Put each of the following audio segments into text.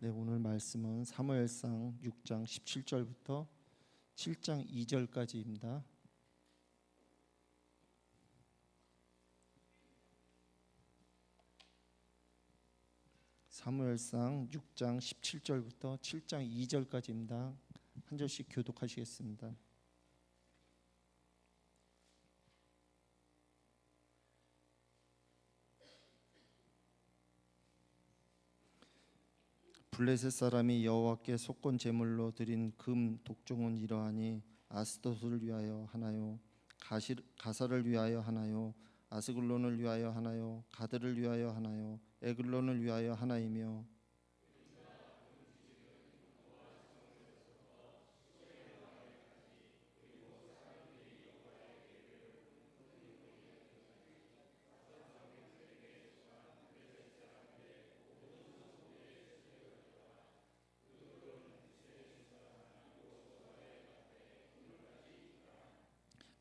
네, 오늘 말씀은 사무엘상 6장 17절부터 7장 2절까지입니다. 사무엘상 6장 17절부터 7장 2절까지입니다. 한 절씩 교독하시겠습니다. 블레셋 사람이 여호와께 속건 제물로 드린 금 독종은 이러하니 아스돗을 위하여 하나요, 가사를 위하여 하나요, 아스글론을 위하여 하나요, 가드를 위하여 하나요, 에글론을 위하여 하나이며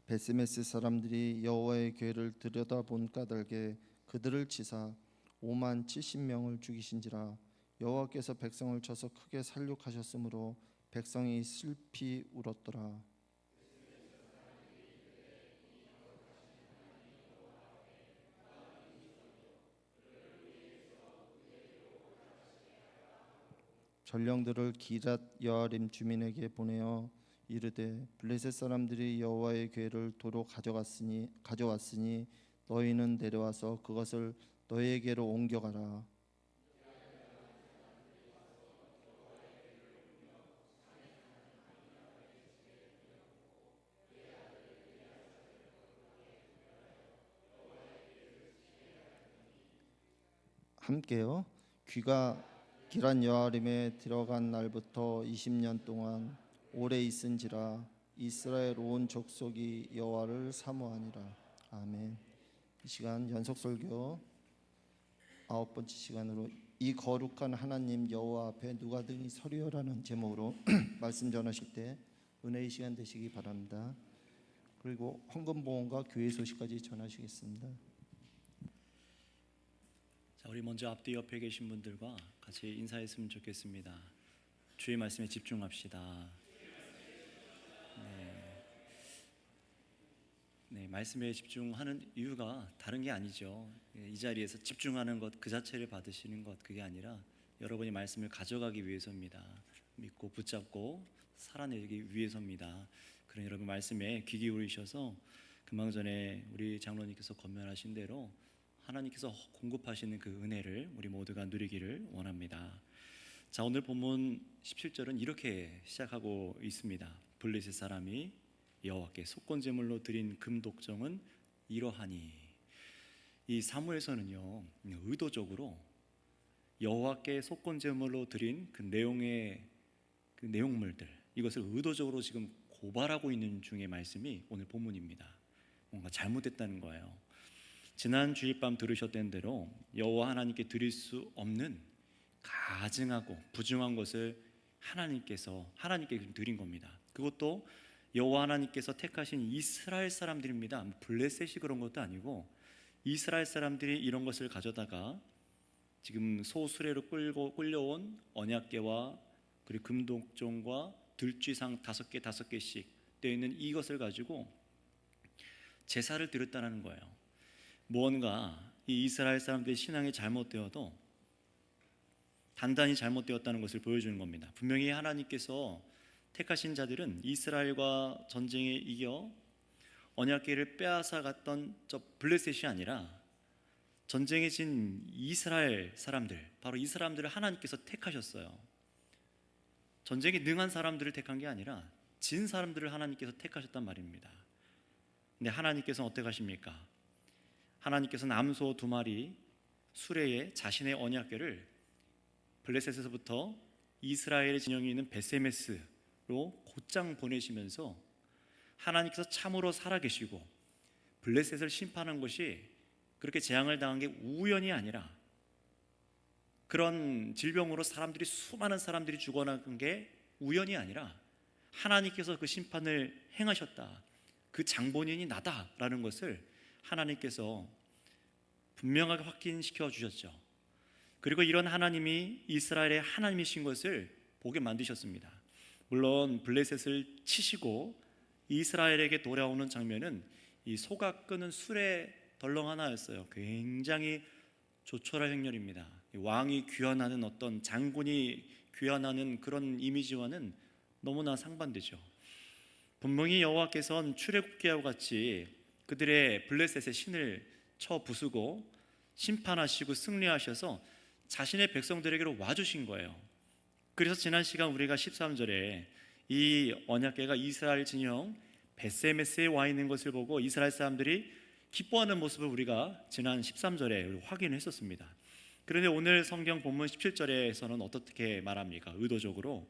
베스메스 사람들이 여호와의 궤를 들여다본 까닭에 그들을 치사 5만 70명을 죽이신지라. 여호와께서 백성을 쳐서 크게 살육하셨으므로 백성이 슬피 울었더라. 전령들을 기랏 여아림 주민에게 보내어 이르되 블레셋 사람들이 여호와의 궤를 도로 가져왔으니 너희는 내려와서 그것을 너희에게로 옮겨가라. 함께요. 귀가 기란 여아림에 들어간 날부터 20년 동안 오래 있은지라 이스라엘 온 족속이 여호와를 사모하니라. 아멘. 이 시간 연속 설교 9번째 시간으로 이 거룩한 하나님 여호와 앞에 누가 등이 서리어라는 제목으로 말씀 전하실 때 은혜의 시간 되시기 바랍니다. 그리고 헌금보험과 교회 소식까지 전하시겠습니다. 자, 우리 먼저 앞뒤 옆에 계신 분들과 같이 인사했으면 좋겠습니다. 주의 말씀에 집중합시다. 네, 말씀에 집중하는 이유가 다른 게 아니죠. 이 자리에서 집중하는 것 그 자체를 받으시는 것, 그게 아니라 여러분이 말씀을 가져가기 위해서입니다. 믿고 붙잡고 살아내기 위해서입니다. 그런 여러분 말씀에 귀 기울이셔서 금방 전에 우리 장로님께서 권면하신 대로 하나님께서 공급하시는 그 은혜를 우리 모두가 누리기를 원합니다. 자, 오늘 본문 17절은 이렇게 시작하고 있습니다. 블레셋 사람이 여호와께 속건 제물로 드린 금 독종은 이러하니. 이 사무엘서는요, 의도적으로 여호와께 속건 제물로 드린 그 내용의 그 내용물들, 이것을 의도적으로 지금 고발하고 있는 중의 말씀이 오늘 본문입니다. 뭔가 잘못됐다는 거예요. 지난 주일 밤 들으셨던 대로 여호와 하나님께 드릴 수 없는 가증하고 부정한 것을 하나님께 드린 겁니다. 그것도 여호와 하나님께서 택하신 이스라엘 사람들입니다. 블레셋이 그런 것도 아니고 이스라엘 사람들이 이런 것을 가져다가 지금 소수레로 끌려온 언약궤와 그리고 금독종과 들쥐상 5개씩 되어 있는 이것을 가지고 제사를 드렸다는 거예요. 무언가 이 이스라엘 사람들의 신앙이 잘못되어도 단단히 잘못되었다는 것을 보여주는 겁니다. 분명히 하나님께서 택하신 자들은 이스라엘과 전쟁에 이겨 언약궤를 빼앗아 갔던 저 블레셋이 아니라 전쟁에 진 이스라엘 사람들, 바로 이 사람들을 하나님께서 택하셨어요. 전쟁에 능한 사람들을 택한 게 아니라 진 사람들을 하나님께서 택하셨단 말입니다. 근데 하나님께서는 어떻게 하십니까? 하나님께서는 암소 2마리 수레에 자신의 언약궤를 블레셋에서부터 이스라엘의 진영이 있는 베세메스로 곧장 보내시면서 하나님께서 참으로 살아계시고 블레셋을 심판한 것이 그렇게 재앙을 당한 게 우연이 아니라 그런 질병으로 수많은 사람들이 죽어나간 게 우연이 아니라 하나님께서 그 심판을 행하셨다, 그 장본인이 나다라는 것을 하나님께서 분명하게 확인시켜 주셨죠. 그리고 이런 하나님이 이스라엘의 하나님이신 것을 보게 만드셨습니다. 물론 블레셋을 치시고 이스라엘에게 돌아오는 장면은 이 소가 끄는 수레 덜렁 하나였어요. 굉장히 조촐한 행렬입니다. 왕이 귀환하는, 어떤 장군이 귀환하는 그런 이미지와는 너무나 상반되죠. 분명히 여호와께서는 출애굽기와 같이 그들의 블레셋의 신을 쳐 부수고 심판하시고 승리하셔서 자신의 백성들에게로 와주신 거예요. 그래서 지난 시간 우리가 13절에 이 언약궤가 이스라엘 진영 벳세메스에 와 있는 것을 보고 이스라엘 사람들이 기뻐하는 모습을 우리가 지난 13절에 확인했었습니다. 그런데 오늘 성경 본문 17절에서는 어떻게 말합니까? 의도적으로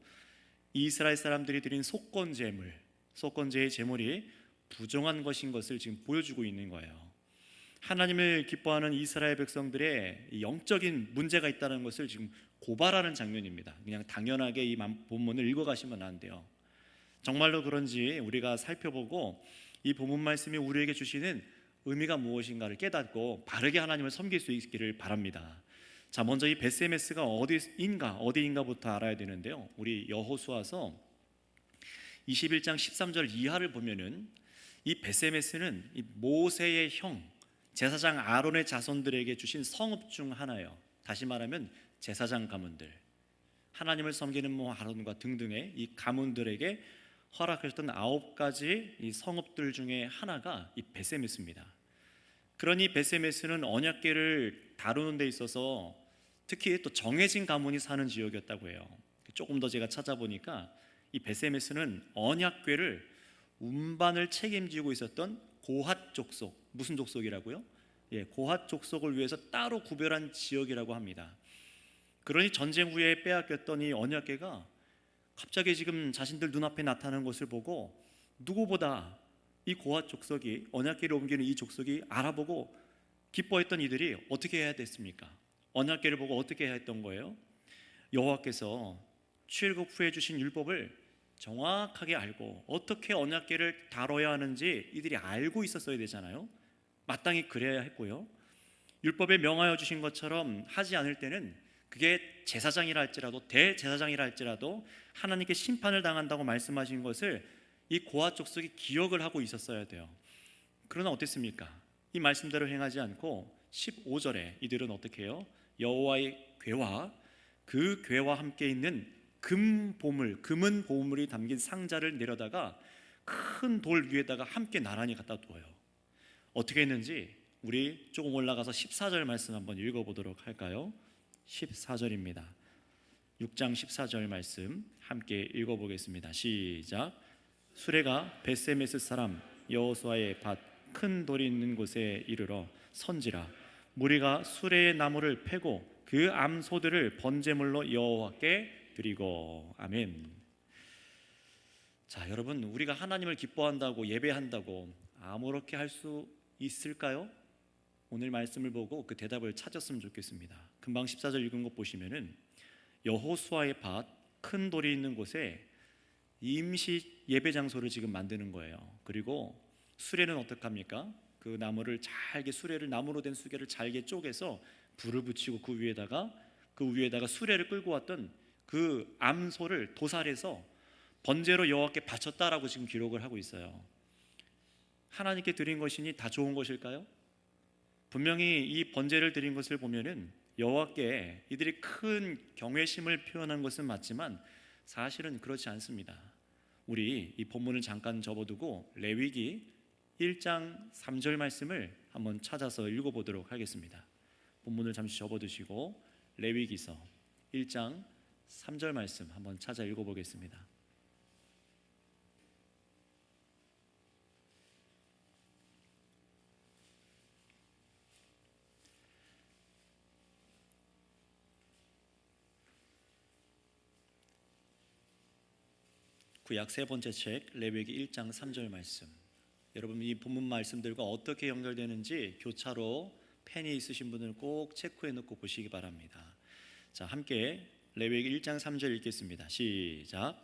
이스라엘 사람들이 드린 속건제의 제물이 부정한 것인 것을 지금 보여주고 있는 거예요. 하나님을 기뻐하는 이스라엘 백성들의 영적인 문제가 있다는 것을 지금 고발하는 장면입니다. 그냥 당연하게 이 본문을 읽어가시면 안 돼요. 정말로 그런지 우리가 살펴보고 이 본문 말씀이 우리에게 주시는 의미가 무엇인가를 깨닫고 바르게 하나님을 섬길 수 있기를 바랍니다. 자, 먼저 이 벳세메스가 어디인가부터 알아야 되는데요. 우리 여호수아서 21장 13절 이하를 보면은 이 벳세메스는 이 모세의 형 제사장 아론의 자손들에게 주신 성읍 중 하나예요. 다시 말하면 제사장 가문들, 하나님을 섬기는 아론과 등등의 이 가문들에게 허락하셨던 9가지 이 성읍들 중에 하나가 이 벳세메스입니다. 그러니 벳세메스는 언약궤를 다루는 데 있어서 특히 또 정해진 가문이 사는 지역이었다고 해요. 조금 더 제가 찾아보니까 이 벳세메스는 언약궤를 운반을 책임지고 있었던 고핫 족속, 무슨 족속이라고요? 고핫 족속을 위해서 따로 구별한 지역이라고 합니다. 그러니 전쟁 후에 빼앗겼던 이 언약궤가 갑자기 지금 자신들 눈앞에 나타나는 것을 보고 누구보다 이 고핫 족속이, 언약궤를 옮기는 이 족속이 알아보고 기뻐했던 이들이 어떻게 해야 됐습니까? 언약궤를 보고 어떻게 해야 했던 거예요? 여호와께서 출애굽 후에 주신 율법을 정확하게 알고 어떻게 언약궤를 다뤄야 하는지 이들이 알고 있었어야 되잖아요. 마땅히 그래야 했고요. 율법에 명하여 주신 것처럼 하지 않을 때는 그게 제사장이라 할지라도 대제사장이라 할지라도 하나님께 심판을 당한다고 말씀하신 것을 이 고핫 족속이 기억을 하고 있었어야 돼요. 그러나 어땠습니까? 이 말씀대로 행하지 않고 15절에 이들은 어떻게 해요? 여호와의 궤와 그 궤와 함께 있는 금은 보물이 담긴 상자를 내려다가 큰 돌 위에다가 함께 나란히 갖다 두어요. 어떻게 했는지 우리 조금 올라가서 14절 말씀 한번 읽어보도록 할까요? 14절입니다. 6장 14절 말씀 함께 읽어보겠습니다. 시작. 수레가 벳세메스 사람 여호수아의 밭 큰 돌이 있는 곳에 이르러 선지라. 무리가 수레의 나무를 패고 그 암소들을 번제물로 여호와께 드리고. 아멘. 자, 여러분, 우리가 하나님을 기뻐한다고 예배한다고 아무렇게 할 수 있을까요? 오늘 말씀을 보고 그 대답을 찾았으면 좋겠습니다. 금방 14절 읽은 것 보시면은 여호수아의 밭 큰 돌이 있는 곳에 임시 예배 장소를 지금 만드는 거예요. 그리고 수레는 어떡합니까? 그 나무를 잘게, 수레를 나무로 된 수레를 잘게 쪼개서 불을 붙이고 그 위에다가 수레를 끌고 왔던 그 암소를 도살해서 번제로 여호와께 바쳤다라고 지금 기록을 하고 있어요. 하나님께 드린 것이니 다 좋은 것일까요? 분명히 이 번제를 드린 것을 보면은 여호와께 이들이 큰 경외심을 표현한 것은 맞지만 사실은 그렇지 않습니다. 우리 이 본문을 잠깐 접어두고 레위기 1장 3절 말씀을 한번 찾아서 읽어보도록 하겠습니다. 본문을 잠시 접어두시고 레위기서 1장 3절 말씀 한번 찾아 읽어보겠습니다. 구약 세 번째 책 레위기 1장 3절 말씀. 여러분, 이 본문 말씀들과 어떻게 연결되는지 교차로 펜이 있으신 분은 꼭 체크해 놓고 보시기 바랍니다. 자, 함께 레위기 1장 3절 읽겠습니다. 시작.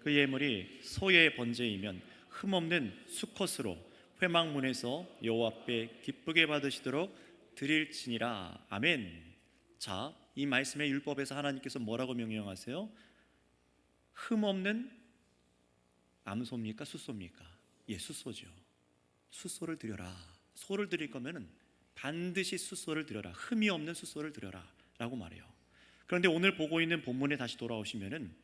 그 예물이 소의 번제이면 흠없는 수컷으로 회막문에서 여호와 앞에 기쁘게 받으시도록 드릴지니라. 아멘. 자, 이 말씀의 율법에서 하나님께서 뭐라고 명령하세요? 흠 없는 암소입니까? 숫소입니까? 예, 숫소죠. 숫소를 드려라. 소를 드릴 거면은 반드시 숫소를 드려라. 흠이 없는 숫소를 드려라 라고 말해요. 그런데 오늘 보고 있는 본문에 다시 돌아오시면은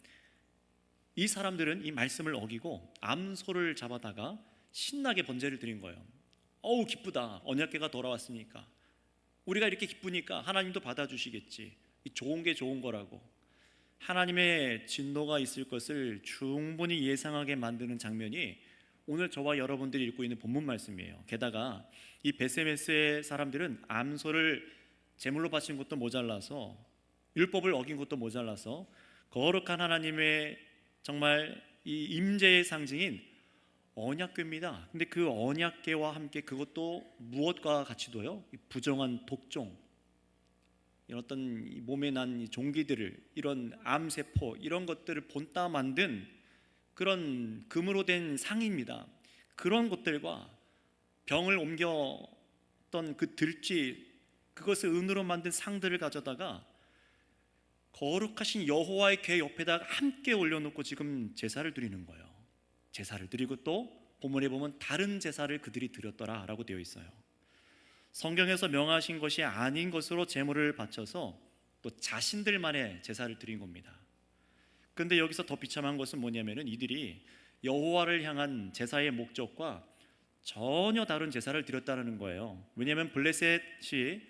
이 사람들은 이 말씀을 어기고 암소를 잡아다가 신나게 번제를 드린 거예요. 어우, 기쁘다. 언약궤가 돌아왔으니까. 우리가 이렇게 기쁘니까 하나님도 받아주시겠지. 좋은 게 좋은 거라고. 하나님의 진노가 있을 것을 충분히 예상하게 만드는 장면이 오늘 저와 여러분들이 읽고 있는 본문 말씀이에요. 게다가 이 베세메스의 사람들은 암소를 제물로 바친 것도 모자라서, 율법을 어긴 것도 모자라서 거룩한 하나님의 정말 이 임재의 상징인 언약궤입니다. 근데 그 언약궤와 함께 그것도 무엇과 같이도요? 부정한 독종, 이런 어떤 몸에 난 종기들을, 이런 암세포, 이런 것들을 본따 만든 그런 금으로 된 상입니다. 그런 것들과 병을 옮겼던 그 들쥐, 그것을 은으로 만든 상들을 가져다가 거룩하신 여호와의 궤 옆에다가 함께 올려놓고 지금 제사를 드리는 거예요. 제사를 드리고 또 본문에 보면 다른 제사를 그들이 드렸더라 라고 되어 있어요. 성경에서 명하신 것이 아닌 것으로 제물을 바쳐서 또 자신들만의 제사를 드린 겁니다. 그런데 여기서 더 비참한 것은 뭐냐면은 이들이 여호와를 향한 제사의 목적과 전혀 다른 제사를 드렸다는 거예요. 왜냐하면 블레셋이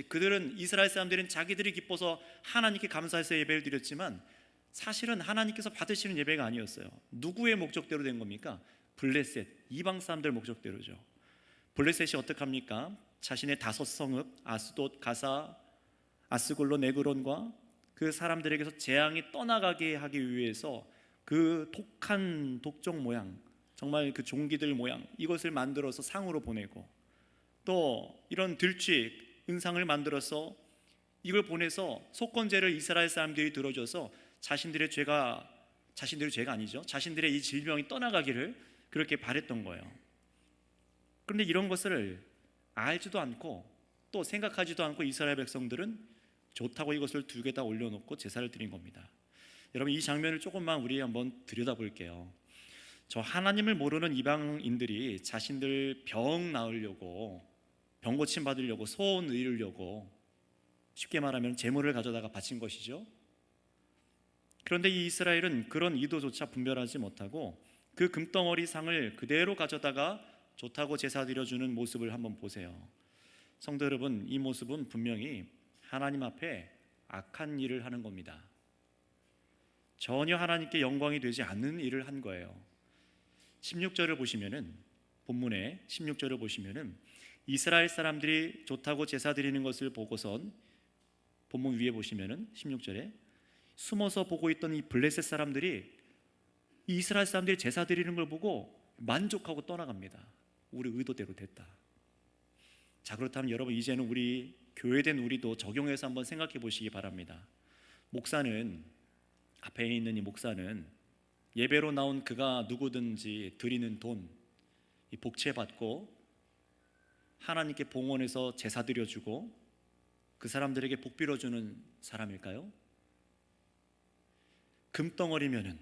그들은, 이스라엘 사람들은 자기들이 기뻐서 하나님께 감사해서 예배를 드렸지만 사실은 하나님께서 받으시는 예배가 아니었어요. 누구의 목적대로 된 겁니까? 블레셋, 이방 사람들 목적대로죠. 블레셋이 어떻게 합니까? 자신의 5 성읍 아스돗, 가사, 아스골로, 네그론과 그 사람들에게서 재앙이 떠나가게 하기 위해서 그 독한 독종 모양, 정말 그 종기들 모양, 이것을 만들어서 상으로 보내고, 또 이런 들쥐, 은상을 만들어서 이걸 보내서 속건제를 이스라엘 사람들이 들어줘서 자신들의 죄가 아니죠, 자신들의 이 질병이 떠나가기를 그렇게 바랬던 거예요. 그런데 이런 것을 알지도 않고 또 생각하지도 않고 이스라엘 백성들은 좋다고 이것을 2개 다 올려놓고 제사를 드린 겁니다. 여러분, 이 장면을 조금만 우리 한번 들여다볼게요. 저 하나님을 모르는 이방인들이 자신들 병 나으려고, 병 고침 받으려고, 소원 이루려고, 쉽게 말하면 제물을 가져다가 바친 것이죠. 그런데 이 이스라엘은 그런 의도조차 분별하지 못하고 그 금덩어리 상을 그대로 가져다가 좋다고 제사 드려주는 모습을 한번 보세요. 성도 여러분, 이 모습은 분명히 하나님 앞에 악한 일을 하는 겁니다. 전혀 하나님께 영광이 되지 않는 일을 한 거예요. 16절을 보시면은, 본문의 16절을 보시면은 이스라엘 사람들이 좋다고 제사 드리는 것을 보고선 본문 위에 보시면은 16절에 숨어서 보고 있던 이 블레셋 사람들이 이 이스라엘 사람들이 제사 드리는 걸 보고 만족하고 떠나갑니다. 우리 의도대로 됐다. 자, 그렇다면 여러분, 이제는 우리 교회된 우리도 적용해서 한번 생각해 보시기 바랍니다. 목사는, 앞에 있는 이 목사는 예배로 나온 그가 누구든지 드리는 돈, 이 복채받고 하나님께 봉헌해서 제사 드려주고 그 사람들에게 복 빌어주는 사람일까요? 금덩어리면은,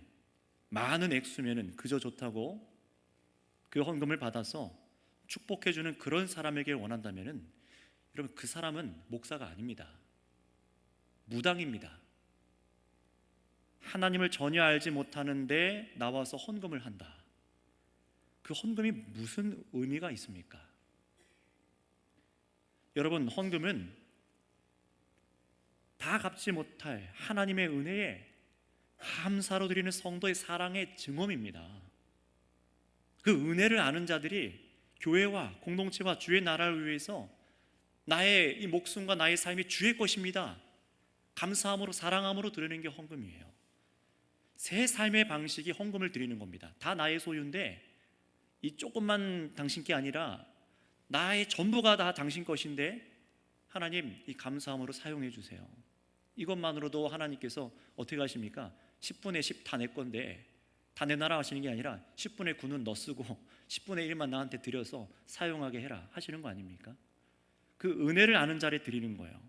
많은 액수면은 그저 좋다고 그 헌금을 받아서 축복해주는 그런 사람에게 원한다면은, 여러분, 그 사람은 목사가 아닙니다. 무당입니다. 하나님을 전혀 알지 못하는데 나와서 헌금을 한다. 그 헌금이 무슨 의미가 있습니까? 여러분, 헌금은 다 갚지 못할 하나님의 은혜에 감사로 드리는 성도의 사랑의 증언입니다. 그 은혜를 아는 자들이 교회와 공동체와 주의 나라를 위해서 나의 이 목숨과 나의 삶이 주의 것입니다, 감사함으로, 사랑함으로 드리는 게 헌금이에요. 새 삶의 방식이 헌금을 드리는 겁니다. 다 나의 소유인데 이 조금만 당신 게 아니라 나의 전부가 다 당신 것인데 하나님, 이 감사함으로 사용해 주세요. 이것만으로도 하나님께서 어떻게 하십니까? 10분의 10 다 내 건데, 다 내놔라 하시는 게 아니라 10분의 9는 너 쓰고 10분의 1만 나한테 드려서 사용하게 해라 하시는 거 아닙니까? 그 은혜를 아는 자를 드리는 거예요.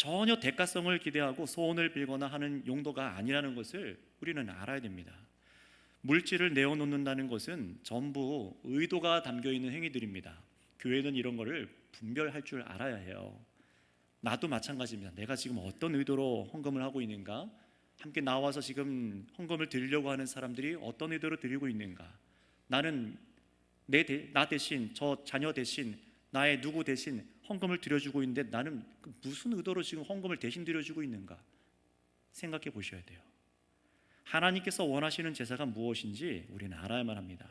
전혀 대가성을 기대하고 소원을 빌거나 하는 용도가 아니라는 것을 우리는 알아야 됩니다. 물질을 내어놓는다는 것은 전부 의도가 담겨있는 행위들입니다. 교회는 이런 거를 분별할 줄 알아야 해요. 나도 마찬가지입니다. 내가 지금 어떤 의도로 헌금을 하고 있는가? 함께 나와서 지금 헌금을 드리려고 하는 사람들이 어떤 의도로 드리고 있는가? 나는 나 대신, 저 자녀 대신, 나의 누구 대신 헌금을 드려주고 있는데 나는 무슨 의도로 지금 헌금을 대신 드려주고 있는가? 생각해 보셔야 돼요. 하나님께서 원하시는 제사가 무엇인지 우리는 알아야만 합니다.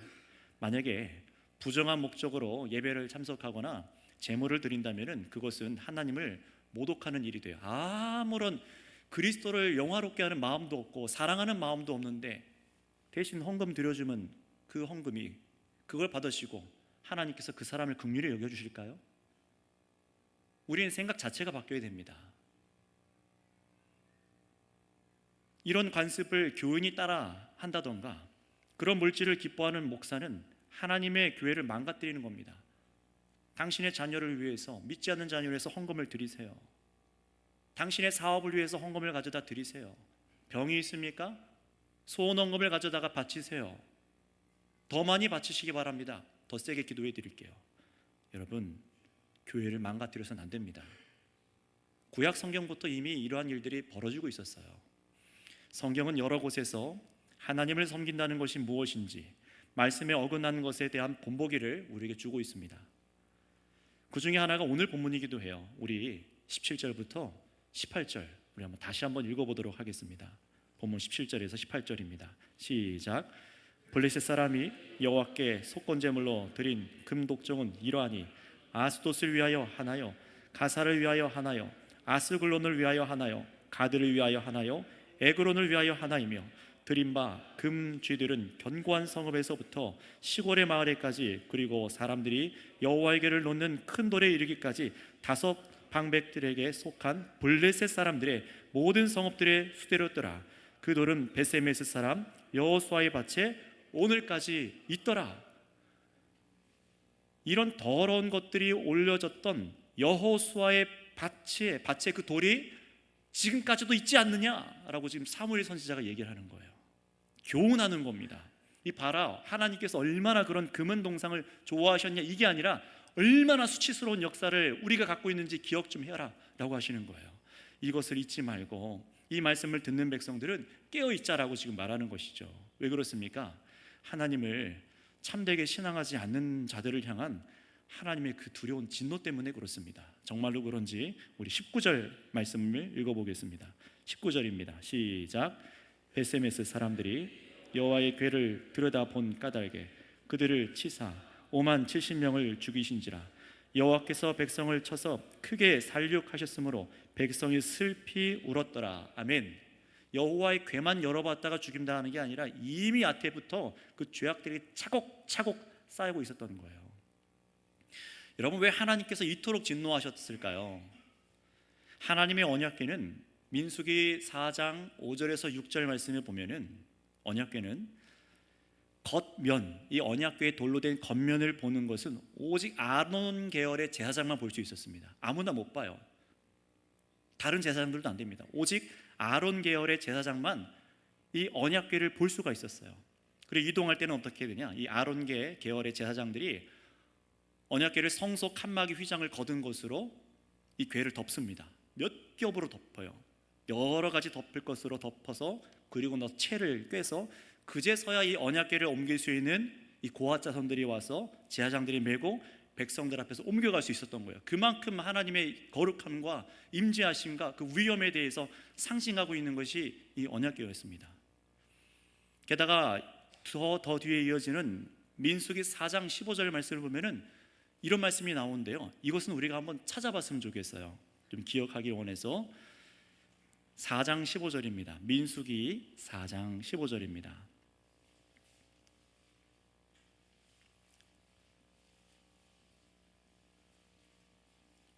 만약에 부정한 목적으로 예배를 참석하거나 제물을 드린다면 그것은 하나님을 모독하는 일이 돼요. 아무런 그리스도를 영화롭게 하는 마음도 없고 사랑하는 마음도 없는데 대신 헌금 드려주면 그 헌금이 그걸 받으시고 하나님께서 그 사람을 긍휼히 여겨주실까요? 우리는 생각 자체가 바뀌어야 됩니다. 이런 관습을 교인이 따라 한다던가 그런 물질을 기뻐하는 목사는 하나님의 교회를 망가뜨리는 겁니다. 당신의 자녀를 위해서, 믿지 않는 자녀를 위해서 헌금을 드리세요. 당신의 사업을 위해서 헌금을 가져다 드리세요. 병이 있습니까? 소원 헌금을 가져다가 바치세요. 더 많이 바치시기 바랍니다. 더 세게 기도해 드릴게요. 여러분, 교회를 망가뜨려서는 안 됩니다. 구약 성경부터 이미 이러한 일들이 벌어지고 있었어요. 성경은 여러 곳에서 하나님을 섬긴다는 것이 무엇인지 말씀에 어긋나는 것에 대한 본보기를 우리에게 주고 있습니다. 그 중에 하나가 오늘 본문이기도 해요. 우리 17절부터 18절 우리 한번 다시 한번 읽어보도록 하겠습니다. 본문 17절에서 18절입니다. 시작. 블레셋 사람이 여호와께 속건제물로 드린 금독종은 이러하니 아스돗을 위하여 하나요, 가사를 위하여 하나요, 아스글론을 위하여 하나요, 가드를 위하여 하나요, 에그론을 위하여 하나이며 드린 바 금 쥐들은 견고한 성읍에서부터 시골의 마을에까지 그리고 사람들이 여호와에게를 놓는 큰 돌에 이르기까지 5 방백들에게 속한 블레셋 사람들의 모든 성읍들의 수대로더라. 그 돌은 베세메스 사람 여호수아의 밭에 오늘까지 있더라. 이런 더러운 것들이 올려졌던 여호수아의 밭에 그 돌이 지금까지도 있지 않느냐라고 지금 사무엘 선지자가 얘기를 하는 거예요. 교훈하는 겁니다. 이 봐라, 하나님께서 얼마나 그런 금은 동상을 좋아하셨냐, 이게 아니라 얼마나 수치스러운 역사를 우리가 갖고 있는지 기억 좀 해라 라고 하시는 거예요. 이것을 잊지 말고 이 말씀을 듣는 백성들은 깨어있자라고 지금 말하는 것이죠. 왜 그렇습니까? 하나님을 참되게 신앙하지 않는 자들을 향한 하나님의 그 두려운 진노 때문에 그렇습니다. 정말로 그런지 우리 19절 말씀을 읽어보겠습니다. 19절입니다. 시작. 베세메스 사람들이 여호와의 궤를 들여다본 까닭에 그들을 치사 5만 70명을 죽이신지라. 여호와께서 백성을 쳐서 크게 살육하셨으므로 백성이 슬피 울었더라. 아멘. 여호와의 궤만 열어봤다가 죽임당하는 게 아니라 이미 앞에부터 그 죄악들이 차곡차곡 쌓이고 있었던 거예요. 여러분, 왜 하나님께서 이토록 진노하셨을까요? 하나님의 언약궤는 민수기 4장 5절에서 6절 말씀에 보면은 언약궤는 겉면, 이 언약궤의 돌로 된 겉면을 보는 것은 오직 아론 계열의 제사장만 볼 수 있었습니다. 아무나 못 봐요. 다른 제사장들도 안 됩니다. 오직 아론 계열의 제사장만 이 언약궤를 볼 수가 있었어요. 그리고 이동할 때는 어떻게 되냐? 이 아론 계열의 제사장들이 언약궤를 성소 칸막이 휘장을 거둔 것으로 이 궤를 덮습니다. 몇 겹으로 덮어요. 여러 가지 덮을 것으로 덮어서 그리고 채를 꿰서 그제서야 이 언약궤를 옮길 수 있는 이 고앗 자손들이 와서 제사장들이 메고 백성들 앞에서 옮겨갈 수 있었던 거예요. 그만큼 하나님의 거룩함과 임재하심과 그 위엄에 대해서 상징하고 있는 것이 이 언약궤였습니다. 게다가 더 뒤에 이어지는 민수기 4장 15절 말씀을 보면은 이런 말씀이 나오는데요. 이것은 우리가 한번 찾아봤으면 좋겠어요. 좀 기억하기 원해서 4장 15절입니다. 민수기 4장 15절입니다.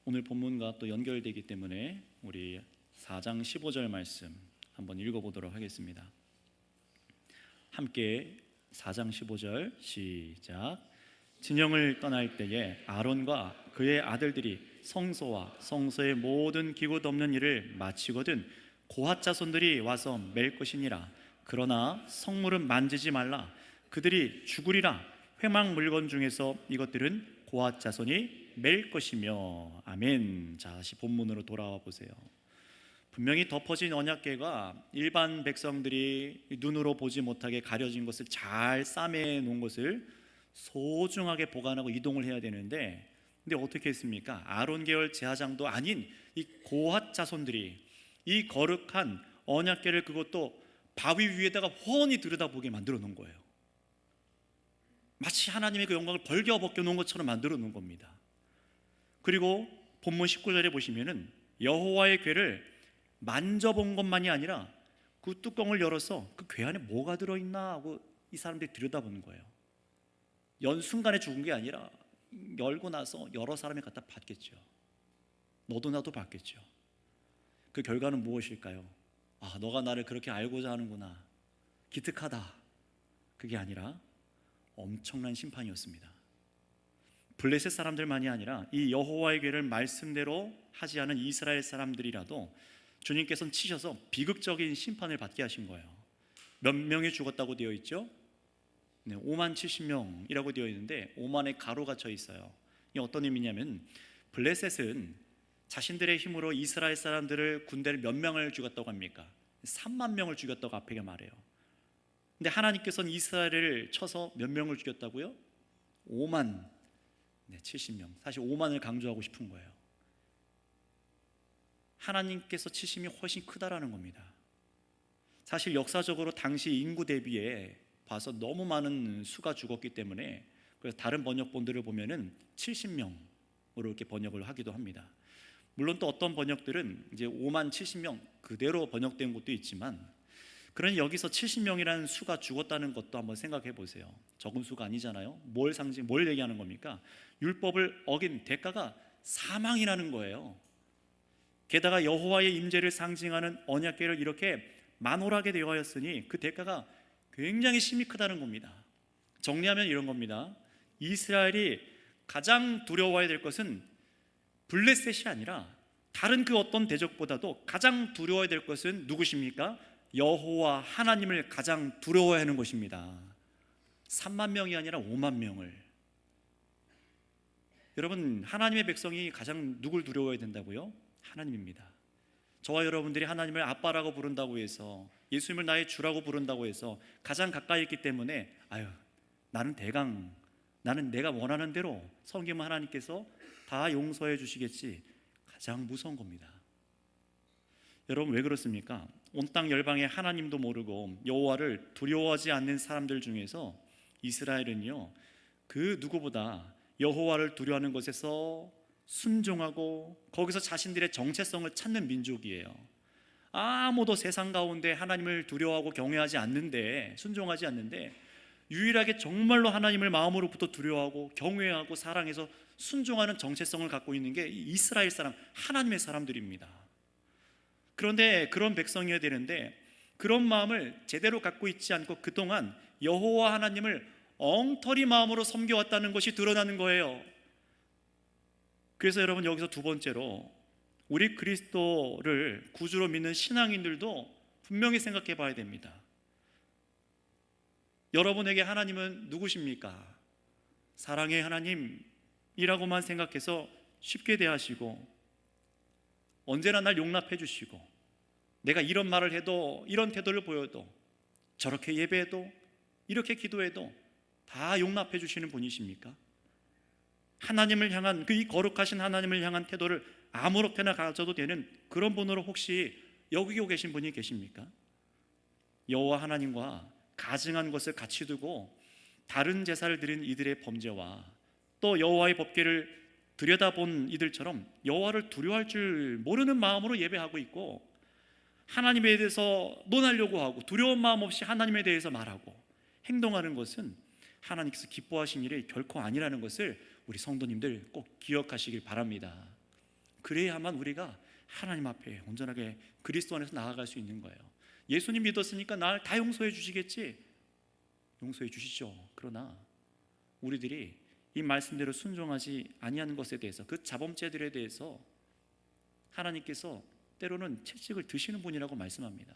오늘 본문과 또 연결되기 때문에 우리 4장 15절 말씀 한번 읽어보도록 하겠습니다. 함께 4장 15절 시작. 진영을 떠날 때에 아론과 그의 아들들이 성소와 성소의 모든 기구 덮는 일을 마치거든 고핫 자손들이 와서 맬 것이니라. 그러나 성물은 만지지 말라. 그들이 죽으리라. 회막 물건 중에서 이것들은 고핫 자손이 맬 것이며. 아멘. 자, 다시 본문으로 돌아와 보세요. 분명히 덮어진 언약궤가 일반 백성들이 눈으로 보지 못하게 가려진 것을 잘 싸매 놓은 것을 소중하게 보관하고 이동을 해야 되는데, 근데 어떻게 했습니까? 아론 계열 제사장도 아닌 이 고핫 자손들이 이 거룩한 언약궤를 그것도 바위 위에다가 훤히 들여다보게 만들어 놓은 거예요. 마치 하나님의 그 영광을 벌겨 벗겨 놓은 것처럼 만들어 놓은 겁니다. 그리고 본문 19절에 보시면은 여호와의 궤를 만져본 것만이 아니라 그 뚜껑을 열어서 그 궤 안에 뭐가 들어있나 하고 이 사람들이 들여다보는 거예요. 연순간에 죽은 게 아니라 열고 나서 여러 사람이 갖다 봤겠죠. 너도 나도 봤겠죠. 그 결과는 무엇일까요? 아, 너가 나를 그렇게 알고자 하는구나, 기특하다. 그게 아니라 엄청난 심판이었습니다. 블레셋 사람들만이 아니라 이 여호와의 궤를 말씀대로 하지 않은 이스라엘 사람들이라도 주님께서는 치셔서 비극적인 심판을 받게 하신 거예요. 몇 명이 죽었다고 되어 있죠? 5만 70명이라고 되어 있는데 5만의 가로가 쳐 있어요. 이게 어떤 의미냐면 블레셋은 자신들의 힘으로 이스라엘 사람들을 군대를 몇 명을 죽였다고 합니까? 3만 명을 죽였다고 앞에 말해요. 근데 하나님께서는 이스라엘을 쳐서 몇 명을 죽였다고요? 5만 70명. 사실 5만을 강조하고 싶은 거예요. 하나님께서 치심이 훨씬 크다라는 겁니다. 사실 역사적으로 당시 인구 대비에 봐서 너무 많은 수가 죽었기 때문에, 그래서 다른 번역본들을 보면은 70명으로 이렇게 번역을 하기도 합니다. 물론 또 어떤 번역들은 이제 5만 70명 그대로 번역된 것도 있지만, 그러니 여기서 70명이라는 수가 죽었다는 것도 한번 생각해 보세요. 적은 수가 아니잖아요. 뭘 얘기하는 겁니까? 율법을 어긴 대가가 사망이라는 거예요. 게다가 여호와의 임재를 상징하는 언약궤를 이렇게 만홀하게 되어 하였으니 그 대가가 굉장히 심히 크다는 겁니다. 정리하면 이런 겁니다. 이스라엘이 가장 두려워해야 될 것은 블레셋이 아니라 다른 그 어떤 대적보다도 가장 두려워해야 될 것은 누구십니까? 여호와 하나님을 가장 두려워하는 것입니다. 3만 명이 아니라 5만 명을. 여러분, 하나님의 백성이 가장 누굴 두려워해야 된다고요? 하나님입니다. 저와 여러분들이 하나님을 아빠라고 부른다고 해서, 예수님을 나의 주라고 부른다고 해서 가장 가까이 있기 때문에 나는 대강, 나는 내가 원하는 대로 섬기면 하나님께서 다 용서해 주시겠지, 가장 무서운 겁니다. 여러분, 왜 그렇습니까? 온 땅 열방에 하나님도 모르고 여호와를 두려워하지 않는 사람들 중에서 이스라엘은요, 그 누구보다 여호와를 두려워하는 것에서 순종하고 거기서 자신들의 정체성을 찾는 민족이에요. 아무도 세상 가운데 하나님을 두려워하고 경외하지 않는데, 순종하지 않는데, 유일하게 정말로 하나님을 마음으로부터 두려워하고 경외하고 사랑해서 순종하는 정체성을 갖고 있는 게 이스라엘 사람, 하나님의 사람들입니다. 그런데 그런 백성이어야 되는데 그런 마음을 제대로 갖고 있지 않고 그동안 여호와 하나님을 엉터리 마음으로 섬겨왔다는 것이 드러나는 거예요. 그래서 여러분, 여기서 두 번째로 우리 그리스도를 구주로 믿는 신앙인들도 분명히 생각해 봐야 됩니다. 여러분에게 하나님은 누구십니까? 사랑의 하나님이라고만 생각해서 쉽게 대하시고 언제나 날 용납해 주시고, 내가 이런 말을 해도, 이런 태도를 보여도, 저렇게 예배해도, 이렇게 기도해도 다 용납해 주시는 분이십니까? 하나님을 향한 그 이 거룩하신 하나님을 향한 태도를 아무렇게나 가져도 되는 그런 분으로 혹시 여기고 계신 분이 계십니까? 여호와 하나님과 가증한 것을 같이 두고 다른 제사를 드린 이들의 범죄와 또 여호와의 법궤를 들여다본 이들처럼 여호와를 두려워할 줄 모르는 마음으로 예배하고 있고, 하나님에 대해서 논하려고 하고 두려운 마음 없이 하나님에 대해서 말하고 행동하는 것은 하나님께서 기뻐하신 일이 결코 아니라는 것을 우리 성도님들 꼭 기억하시길 바랍니다. 그래야만 우리가 하나님 앞에 온전하게 그리스도 안에서 나아갈 수 있는 거예요. 예수님 믿었으니까 날 다 용서해 주시겠지, 용서해 주시죠. 그러나 우리들이 이 말씀대로 순종하지 아니하는 것에 대해서, 그 자범죄들에 대해서 하나님께서 때로는 채찍을 드시는 분이라고 말씀합니다.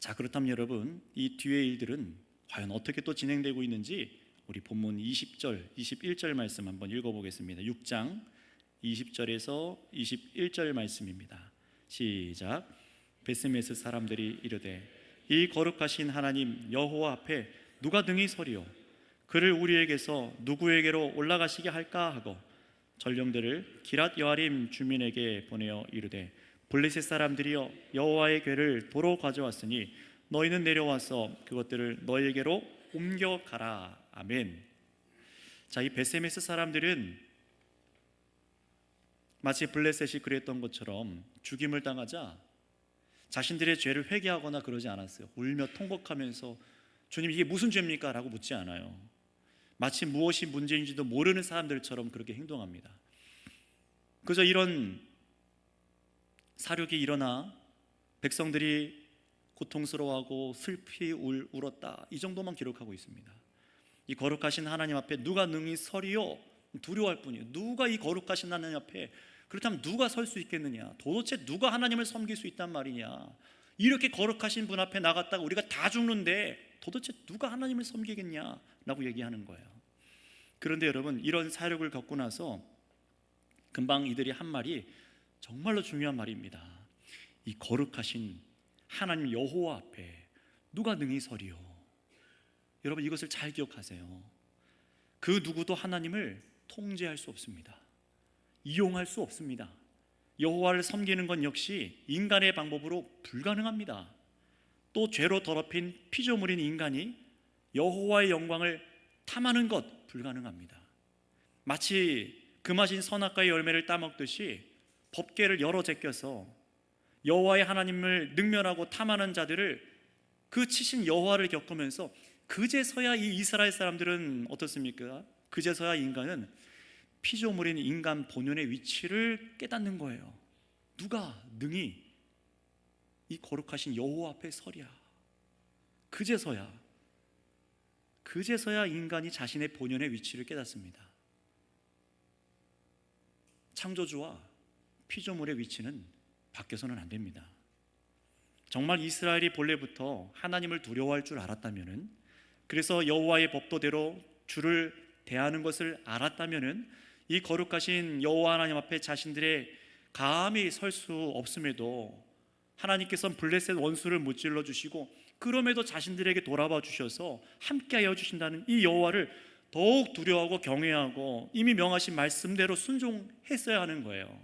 자, 그렇다면 여러분, 이 뒤의 일들은 과연 어떻게 또 진행되고 있는지 우리 본문 20절, 21절 말씀 한번 읽어보겠습니다. 6장 20절에서 21절 말씀입니다. 시작. 베스메스 사람들이 이르되 이 거룩하신 하나님 여호와 앞에 누가 등이 서리요? 그를 우리에게서 누구에게로 올라가시게 할까 하고 전령들을 기랏 여아림 주민에게 보내어 이르되 블레셋 사람들이여 여호와의 궤를 도로 가져왔으니 너희는 내려와서 그것들을 너희에게로 옮겨가라. 아멘. 자, 이 베세메스 사람들은 마치 블레셋이 그랬던 것처럼 죽임을 당하자 자신들의 죄를 회개하거나 그러지 않았어요. 울며 통곡하면서 주님 이게 무슨 죄입니까? 라고 묻지 않아요. 마치 무엇이 문제인지도 모르는 사람들처럼 그렇게 행동합니다. 그저 이런 사륙이 일어나 백성들이 고통스러워하고 슬피 울었다, 이 정도만 기록하고 있습니다. 이 거룩하신 하나님 앞에 누가 능히 서리요? 두려워할 뿐이에요. 누가 이 거룩하신 하나님 앞에, 그렇다면 누가 설 수 있겠느냐? 도대체 누가 하나님을 섬길 수 있단 말이냐? 이렇게 거룩하신 분 앞에 나갔다가 우리가 다 죽는데 도대체 누가 하나님을 섬기겠냐? 라고 얘기하는 거예요. 그런데 여러분, 이런 사력을 겪고 나서 금방 이들이 한 말이 정말로 중요한 말입니다. 이 거룩하신 하나님 여호와 앞에 누가 능히 서리요? 여러분, 이것을 잘 기억하세요. 그 누구도 하나님을 통제할 수 없습니다. 이용할 수 없습니다. 여호와를 섬기는 건 역시 인간의 방법으로 불가능합니다. 또 죄로 더럽힌 피조물인 인간이 여호와의 영광을 탐하는 것 불가능합니다. 마치 금하신 선악과의 열매를 따먹듯이 법궤를 열어 제껴서 여호와의 하나님을 능멸하고 탐하는 자들을, 그 치신 여호와를 겪으면서 그제서야 이 이스라엘 사람들은 어떻습니까? 그제서야 인간은 피조물인 인간 본연의 위치를 깨닫는 거예요. 누가 능히 이 거룩하신 여호와 앞에 서랴? 그제서야 인간이 자신의 본연의 위치를 깨닫습니다. 창조주와 피조물의 위치는 바뀌어서는 안 됩니다. 정말 이스라엘이 본래부터 하나님을 두려워할 줄 알았다면은, 그래서 여호와의 법도대로 주를 대하는 것을 알았다면은, 이 거룩하신 여호와 하나님 앞에 자신들의 감히 설 수 없음에도 하나님께서는 블레셋 원수를 무찔러 주시고 그럼에도 자신들에게 돌아봐 주셔서 함께하여 주신다는 이 여호와를 더욱 두려워하고 경외하고 이미 명하신 말씀대로 순종했어야 하는 거예요.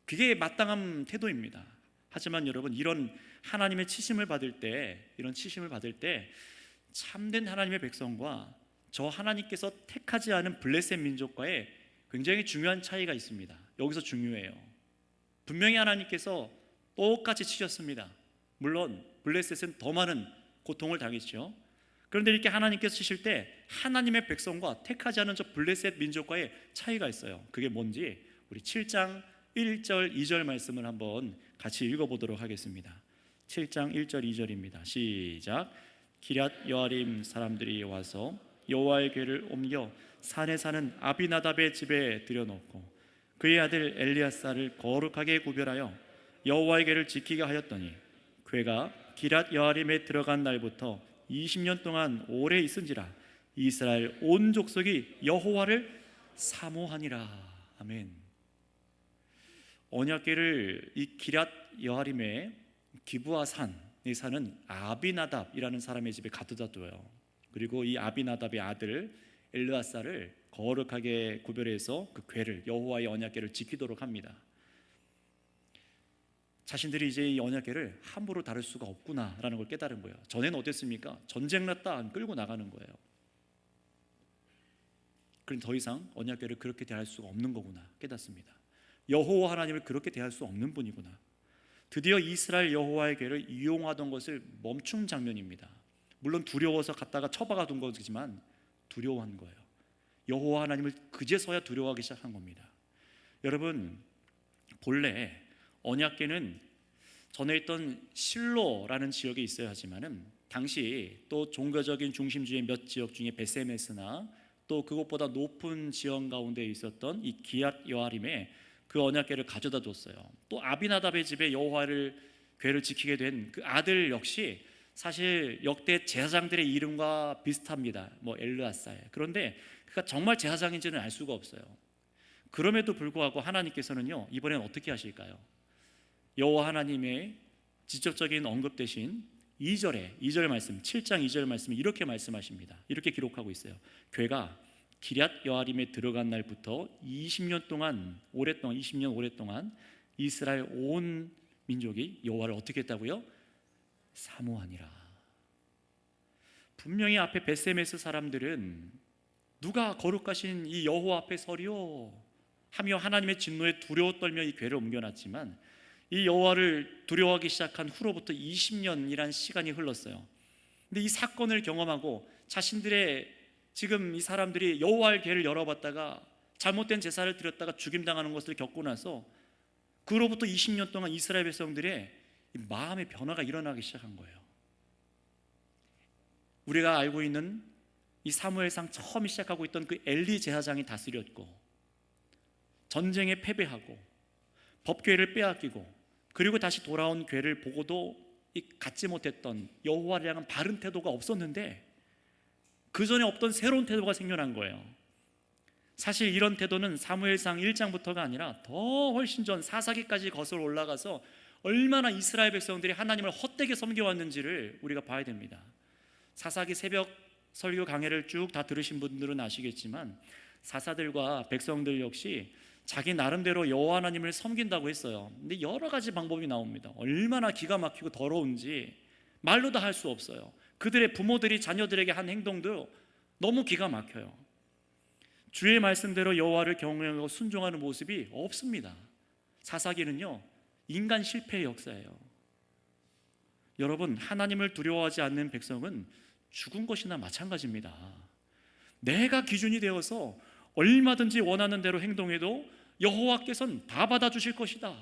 그게 마땅한 태도입니다. 하지만 여러분, 이런 하나님의 치심을 받을 때 참된 하나님의 백성과 저 하나님께서 택하지 않은 블레셋 민족과의 굉장히 중요한 차이가 있습니다. 여기서 중요해요. 분명히 하나님께서 똑같이 치셨습니다. 물론 블레셋은 더 많은 고통을 당했죠. 그런데 이렇게 하나님께서 치실 때 하나님의 백성과 택하지 않은 저 블레셋 민족과의 차이가 있어요. 그게 뭔지 우리 7장 1절 2절 말씀을 한번 같이 읽어보도록 하겠습니다. 7장 1절 2절입니다. 시작. 기랏 여아림 사람들이 와서 여호와의 궤를 옮겨 산에 사는 아비나답의 집에 들여놓고 그의 아들 엘리아사를 거룩하게 구별하여 여호와의 궤를 지키게 하였더니 궤가 기랏 여아림에 들어간 날부터 20년 동안 오래 있은지라 이스라엘 온 족속이 여호와를 사모하니라. 아멘. 언약궤를 이 기랏 여아림의 기브아 산에 사는 아비나답이라는 사람의 집에 가져다 둬요. 그리고 이 아비나답의 아들 엘르아사를 거룩하게 구별해서 그 궤를, 여호와의 언약궤를 지키도록 합니다. 자신들이 이제 이 언약궤를 함부로 다룰 수가 없구나라는 걸 깨달은 거예요. 전에는 어땠습니까? 전쟁 났다 안 끌고 나가는 거예요. 그럼 더 이상 언약궤를 그렇게 대할 수가 없는 거구나 깨닫습니다. 여호와 하나님을 그렇게 대할 수 없는 분이구나. 드디어 이스라엘 여호와의 궤를 이용하던 것을 멈춘 장면입니다. 물론 두려워서 갖다가 처박아 둔 거지만 두려워한 거예요. 여호와 하나님을 그제서야 두려워하기 시작한 겁니다. 여러분, 본래 언약궤는 전에 있던 실로라는 지역에 있어야 하지만은 당시 또 종교적인 중심지의 몇 지역 중에 베세메스나 또 그것보다 높은 지형 가운데 있었던 이 기욤 여아림에 그 언약궤를 가져다 줬어요. 또 아비나답의 집에 여호와를 궤를 지키게 된 그 아들 역시 사실 역대 제사장들의 이름과 비슷합니다. 뭐 엘르아사야. 그런데 그가 정말 제사장인지는 알 수가 없어요. 그럼에도 불구하고 하나님께서는요, 이번엔 어떻게 하실까요? 여호와 하나님의 직접적인 언급 대신 2절 말씀, 7장 2절 말씀이 이렇게 말씀하십니다. 이렇게 기록하고 있어요. 궤가 기럇 여아림에 들어간 날부터 20년 오랫동안 이스라엘 온 민족이 여호와를 어떻게 했다고요? 사모하니라. 분명히 앞에 베세메스 사람들은 누가 거룩하신 이 여호와 앞에 서리요 하며 하나님의 진노에 두려워 떨며 이 궤를 옮겨놨지만 이 여호와를 두려워하기 시작한 후로부터 20년이란 시간이 흘렀어요. 근데 이 사건을 경험하고 자신들의 지금 이 사람들이 여호와의 궤를 열어봤다가 잘못된 제사를 드렸다가 죽임당하는 것을 겪고 나서 그로부터 20년 동안 이스라엘 백성들의 마음의 변화가 일어나기 시작한 거예요. 우리가 알고 있는 이 사무엘상 처음 시작하고 있던 그 엘리 제사장이 다스렸고 전쟁에 패배하고 법궤를 빼앗기고 그리고 다시 돌아온 궤를 보고도 갖지 못했던 여호와를 향한 바른 태도가 없었는데 그 전에 없던 새로운 태도가 생겨난 거예요. 사실 이런 태도는 사무엘상 1장부터가 아니라 더 훨씬 전 사사기까지 거슬러 올라가서 얼마나 이스라엘 백성들이 하나님을 헛되게 섬겨왔는지를 우리가 봐야 됩니다. 사사기 새벽 설교 강해를 쭉 다 들으신 분들은 아시겠지만 사사들과 백성들 역시 자기 나름대로 여호와 하나님을 섬긴다고 했어요. 근데 여러 가지 방법이 나옵니다. 얼마나 기가 막히고 더러운지 말로 다 할 수 없어요. 그들의 부모들이 자녀들에게 한 행동도 너무 기가 막혀요. 주의 말씀대로 여호와를 경외하고 순종하는 모습이 없습니다. 사사기는요, 인간 실패의 역사예요. 여러분, 하나님을 두려워하지 않는 백성은 죽은 것이나 마찬가지입니다. 내가 기준이 되어서 얼마든지 원하는 대로 행동해도 여호와께서는 다 받아주실 것이다.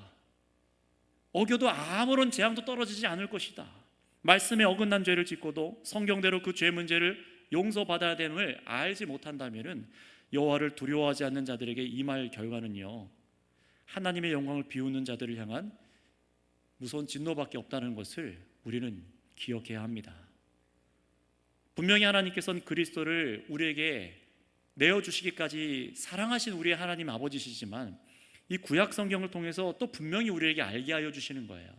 어겨도 아무런 재앙도 떨어지지 않을 것이다. 말씀에 어긋난 죄를 짓고도 성경대로 그 죄 문제를 용서받아야 됨을 알지 못한다면 여호와를 두려워하지 않는 자들에게 임할 결과는요, 하나님의 영광을 비우는 자들을 향한 무서운 진노밖에 없다는 것을 우리는 기억해야 합니다. 분명히 하나님께서는 그리스도를 우리에게 내어주시기까지 사랑하신 우리의 하나님 아버지시지만 이 구약 성경을 통해서 또 분명히 우리에게 알게 하여 주시는 거예요.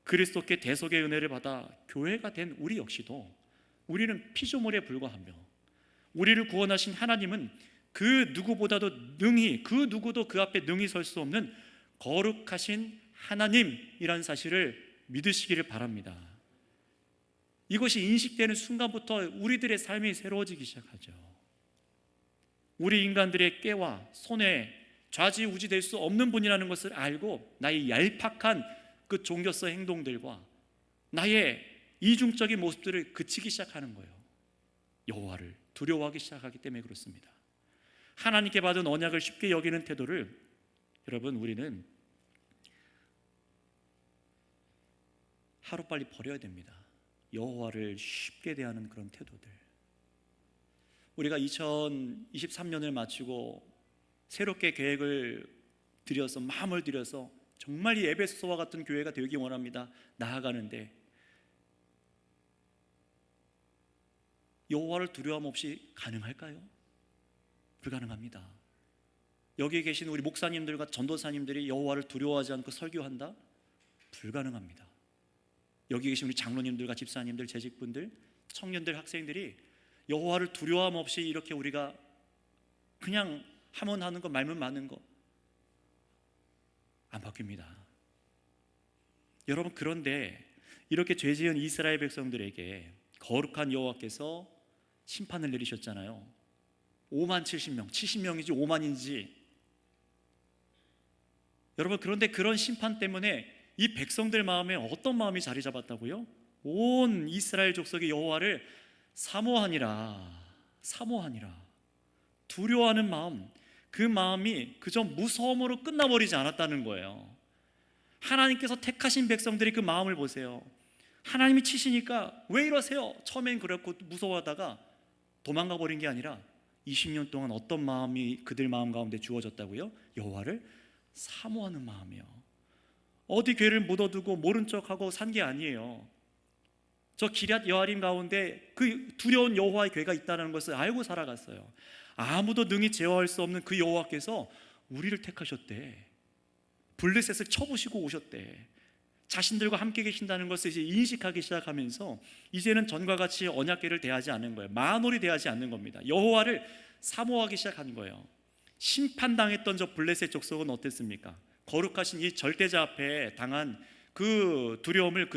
그리스도께 대속의 은혜를 받아 교회가 된 우리 역시도 우리는 피조물에 불과하며 우리를 구원하신 하나님은 그 누구보다도 능히, 그 누구도 그 앞에 능히 설 수 없는 거룩하신 하나님이라는 사실을 믿으시기를 바랍니다. 이것이 인식되는 순간부터 우리들의 삶이 새로워지기 시작하죠. 우리 인간들의 꾀와 손에 좌지우지 될 수 없는 분이라는 것을 알고 나의 얄팍한 그 종교서 행동들과 나의 이중적인 모습들을 그치기 시작하는 거예요. 여호와를 두려워하기 시작하기 때문에 그렇습니다. 하나님께 받은 언약을 쉽게 여기는 태도를 여러분 우리는 하루빨리 버려야 됩니다. 여호와를 쉽게 대하는 그런 태도들. 우리가 2023년을 마치고 새롭게 계획을 들여서 마음을 들여서 정말 이 에베소와 같은 교회가 되기 원합니다. 나아가는데 여호와를 두려움 없이 가능할까요? 불가능합니다. 여기 계신 우리 목사님들과 전도사님들이 여호와를 두려워하지 않고 설교한다? 불가능합니다. 여기 계신 우리 장로님들과 집사님들, 재직분들, 청년들, 학생들이 여호와를 두려움 없이 이렇게 우리가 그냥 하면 하는 거 말면 마는 거 안 바뀝니다. 여러분, 그런데 이렇게 죄 지은 이스라엘 백성들에게 거룩한 여호와께서 심판을 내리셨잖아요. 5만 70명, 70명인지 5만인지. 여러분, 그런데 그런 심판 때문에 이 백성들 마음에 어떤 마음이 자리 잡았다고요? 온 이스라엘 족속이 여호와를 사모하니라. 두려워하는 마음, 그 마음이 그저 무서움으로 끝나버리지 않았다는 거예요. 하나님께서 택하신 백성들이 그 마음을 보세요. 하나님이 치시니까 왜 이러세요? 처음엔 그랬고 무서워하다가 도망가 버린 게 아니라 20년 동안 어떤 마음이 그들 마음 가운데 주어졌다고요? 여호와를 사모하는 마음이요. 어디 괴를 묻어두고 모른 척하고 산 게 아니에요. 저 기럇 여아림 가운데 그 두려운 여호와의 괴가 있다는 것을 알고 살아갔어요. 아무도 능히 제어할 수 없는 그 여호와께서 우리를 택하셨대. 블레셋을 쳐부시고 오셨대. 자신들과 함께 계신다는 것을 이제 인식하기 시작하면서 이제는 전과 같이 언약궤를 대하지 않는 거예요. 만홀이 대하지 않는 겁니다. 여호와를 사모하기 시작한 거예요. 심판당했던 저 블레셋 족속은 어땠습니까? 거룩하신 이 절대자 앞에 당한 그 두려움을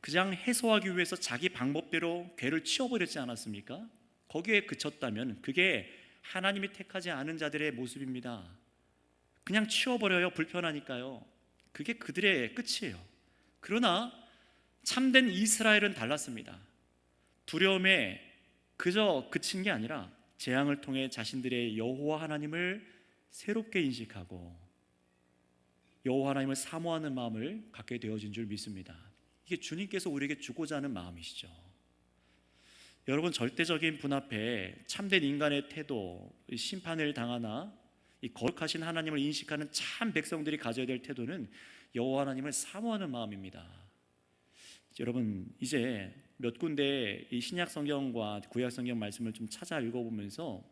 그냥 해소하기 위해서 자기 방법대로 궤를 치워버렸지 않았습니까? 거기에 그쳤다면 그게 하나님이 택하지 않은 자들의 모습입니다. 그냥 치워버려요. 불편하니까요. 그게 그들의 끝이에요. 그러나 참된 이스라엘은 달랐습니다. 두려움에 그저 그친 게 아니라 재앙을 통해 자신들의 여호와 하나님을 새롭게 인식하고 여호와 하나님을 사모하는 마음을 갖게 되어진 줄 믿습니다. 이게 주님께서 우리에게 주고자 하는 마음이시죠. 여러분, 절대적인 분 앞에 참된 인간의 태도, 심판을 당하나 이 거룩하신 하나님을 인식하는 참 백성들이 가져야 될 태도는 여호와 하나님을 사모하는 마음입니다. 여러분, 이제 몇 군데 이 신약 성경과 구약 성경 말씀을 좀 찾아 읽어보면서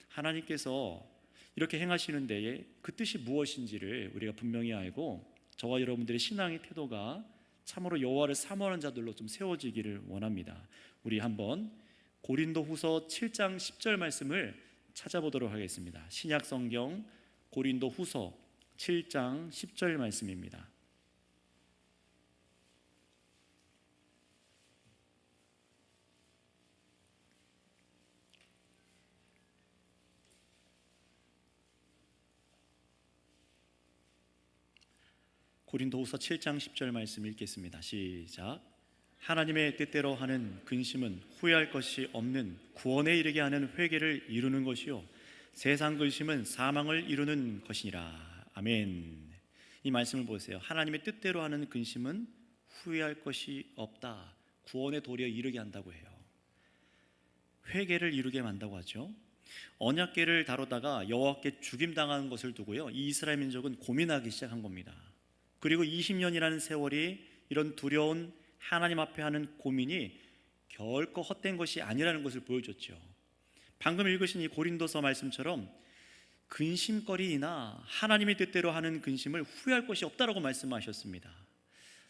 하나님께서 이렇게 행하시는 데에 그 뜻이 무엇인지를 우리가 분명히 알고 저와 여러분들의 신앙의 태도가 참으로 여호와를 사모하는 자들로 좀 세워지기를 원합니다. 우리 한번 고린도후서 7장 10절 말씀을 찾아보도록 하겠습니다. 신약 성경 고린도후서 7장 10절 말씀입니다. 고린도후서 7장 10절 말씀 읽겠습니다. 시작. 하나님의 뜻대로 하는 근심은 후회할 것이 없는 구원에 이르게 하는 회개를 이루는 것이요 세상 근심은 사망을 이루는 것이니라. 아멘. 이 말씀을 보세요. 하나님의 뜻대로 하는 근심은 후회할 것이 없다. 구원의 도리에 이르게 한다고 해요. 회개를 이루게 한다고 하죠. 언약궤를 다루다가 여호와께 죽임당하는 것을 두고요, 이 이스라엘 민족은 고민하기 시작한 겁니다. 그리고 20년이라는 세월이 이런 두려운 하나님 앞에 하는 고민이 결코 헛된 것이 아니라는 것을 보여줬죠. 방금 읽으신 이 고린도서 말씀처럼 근심거리이나 하나님의 뜻대로 하는 근심을 후회할 것이 없다라고 말씀하셨습니다.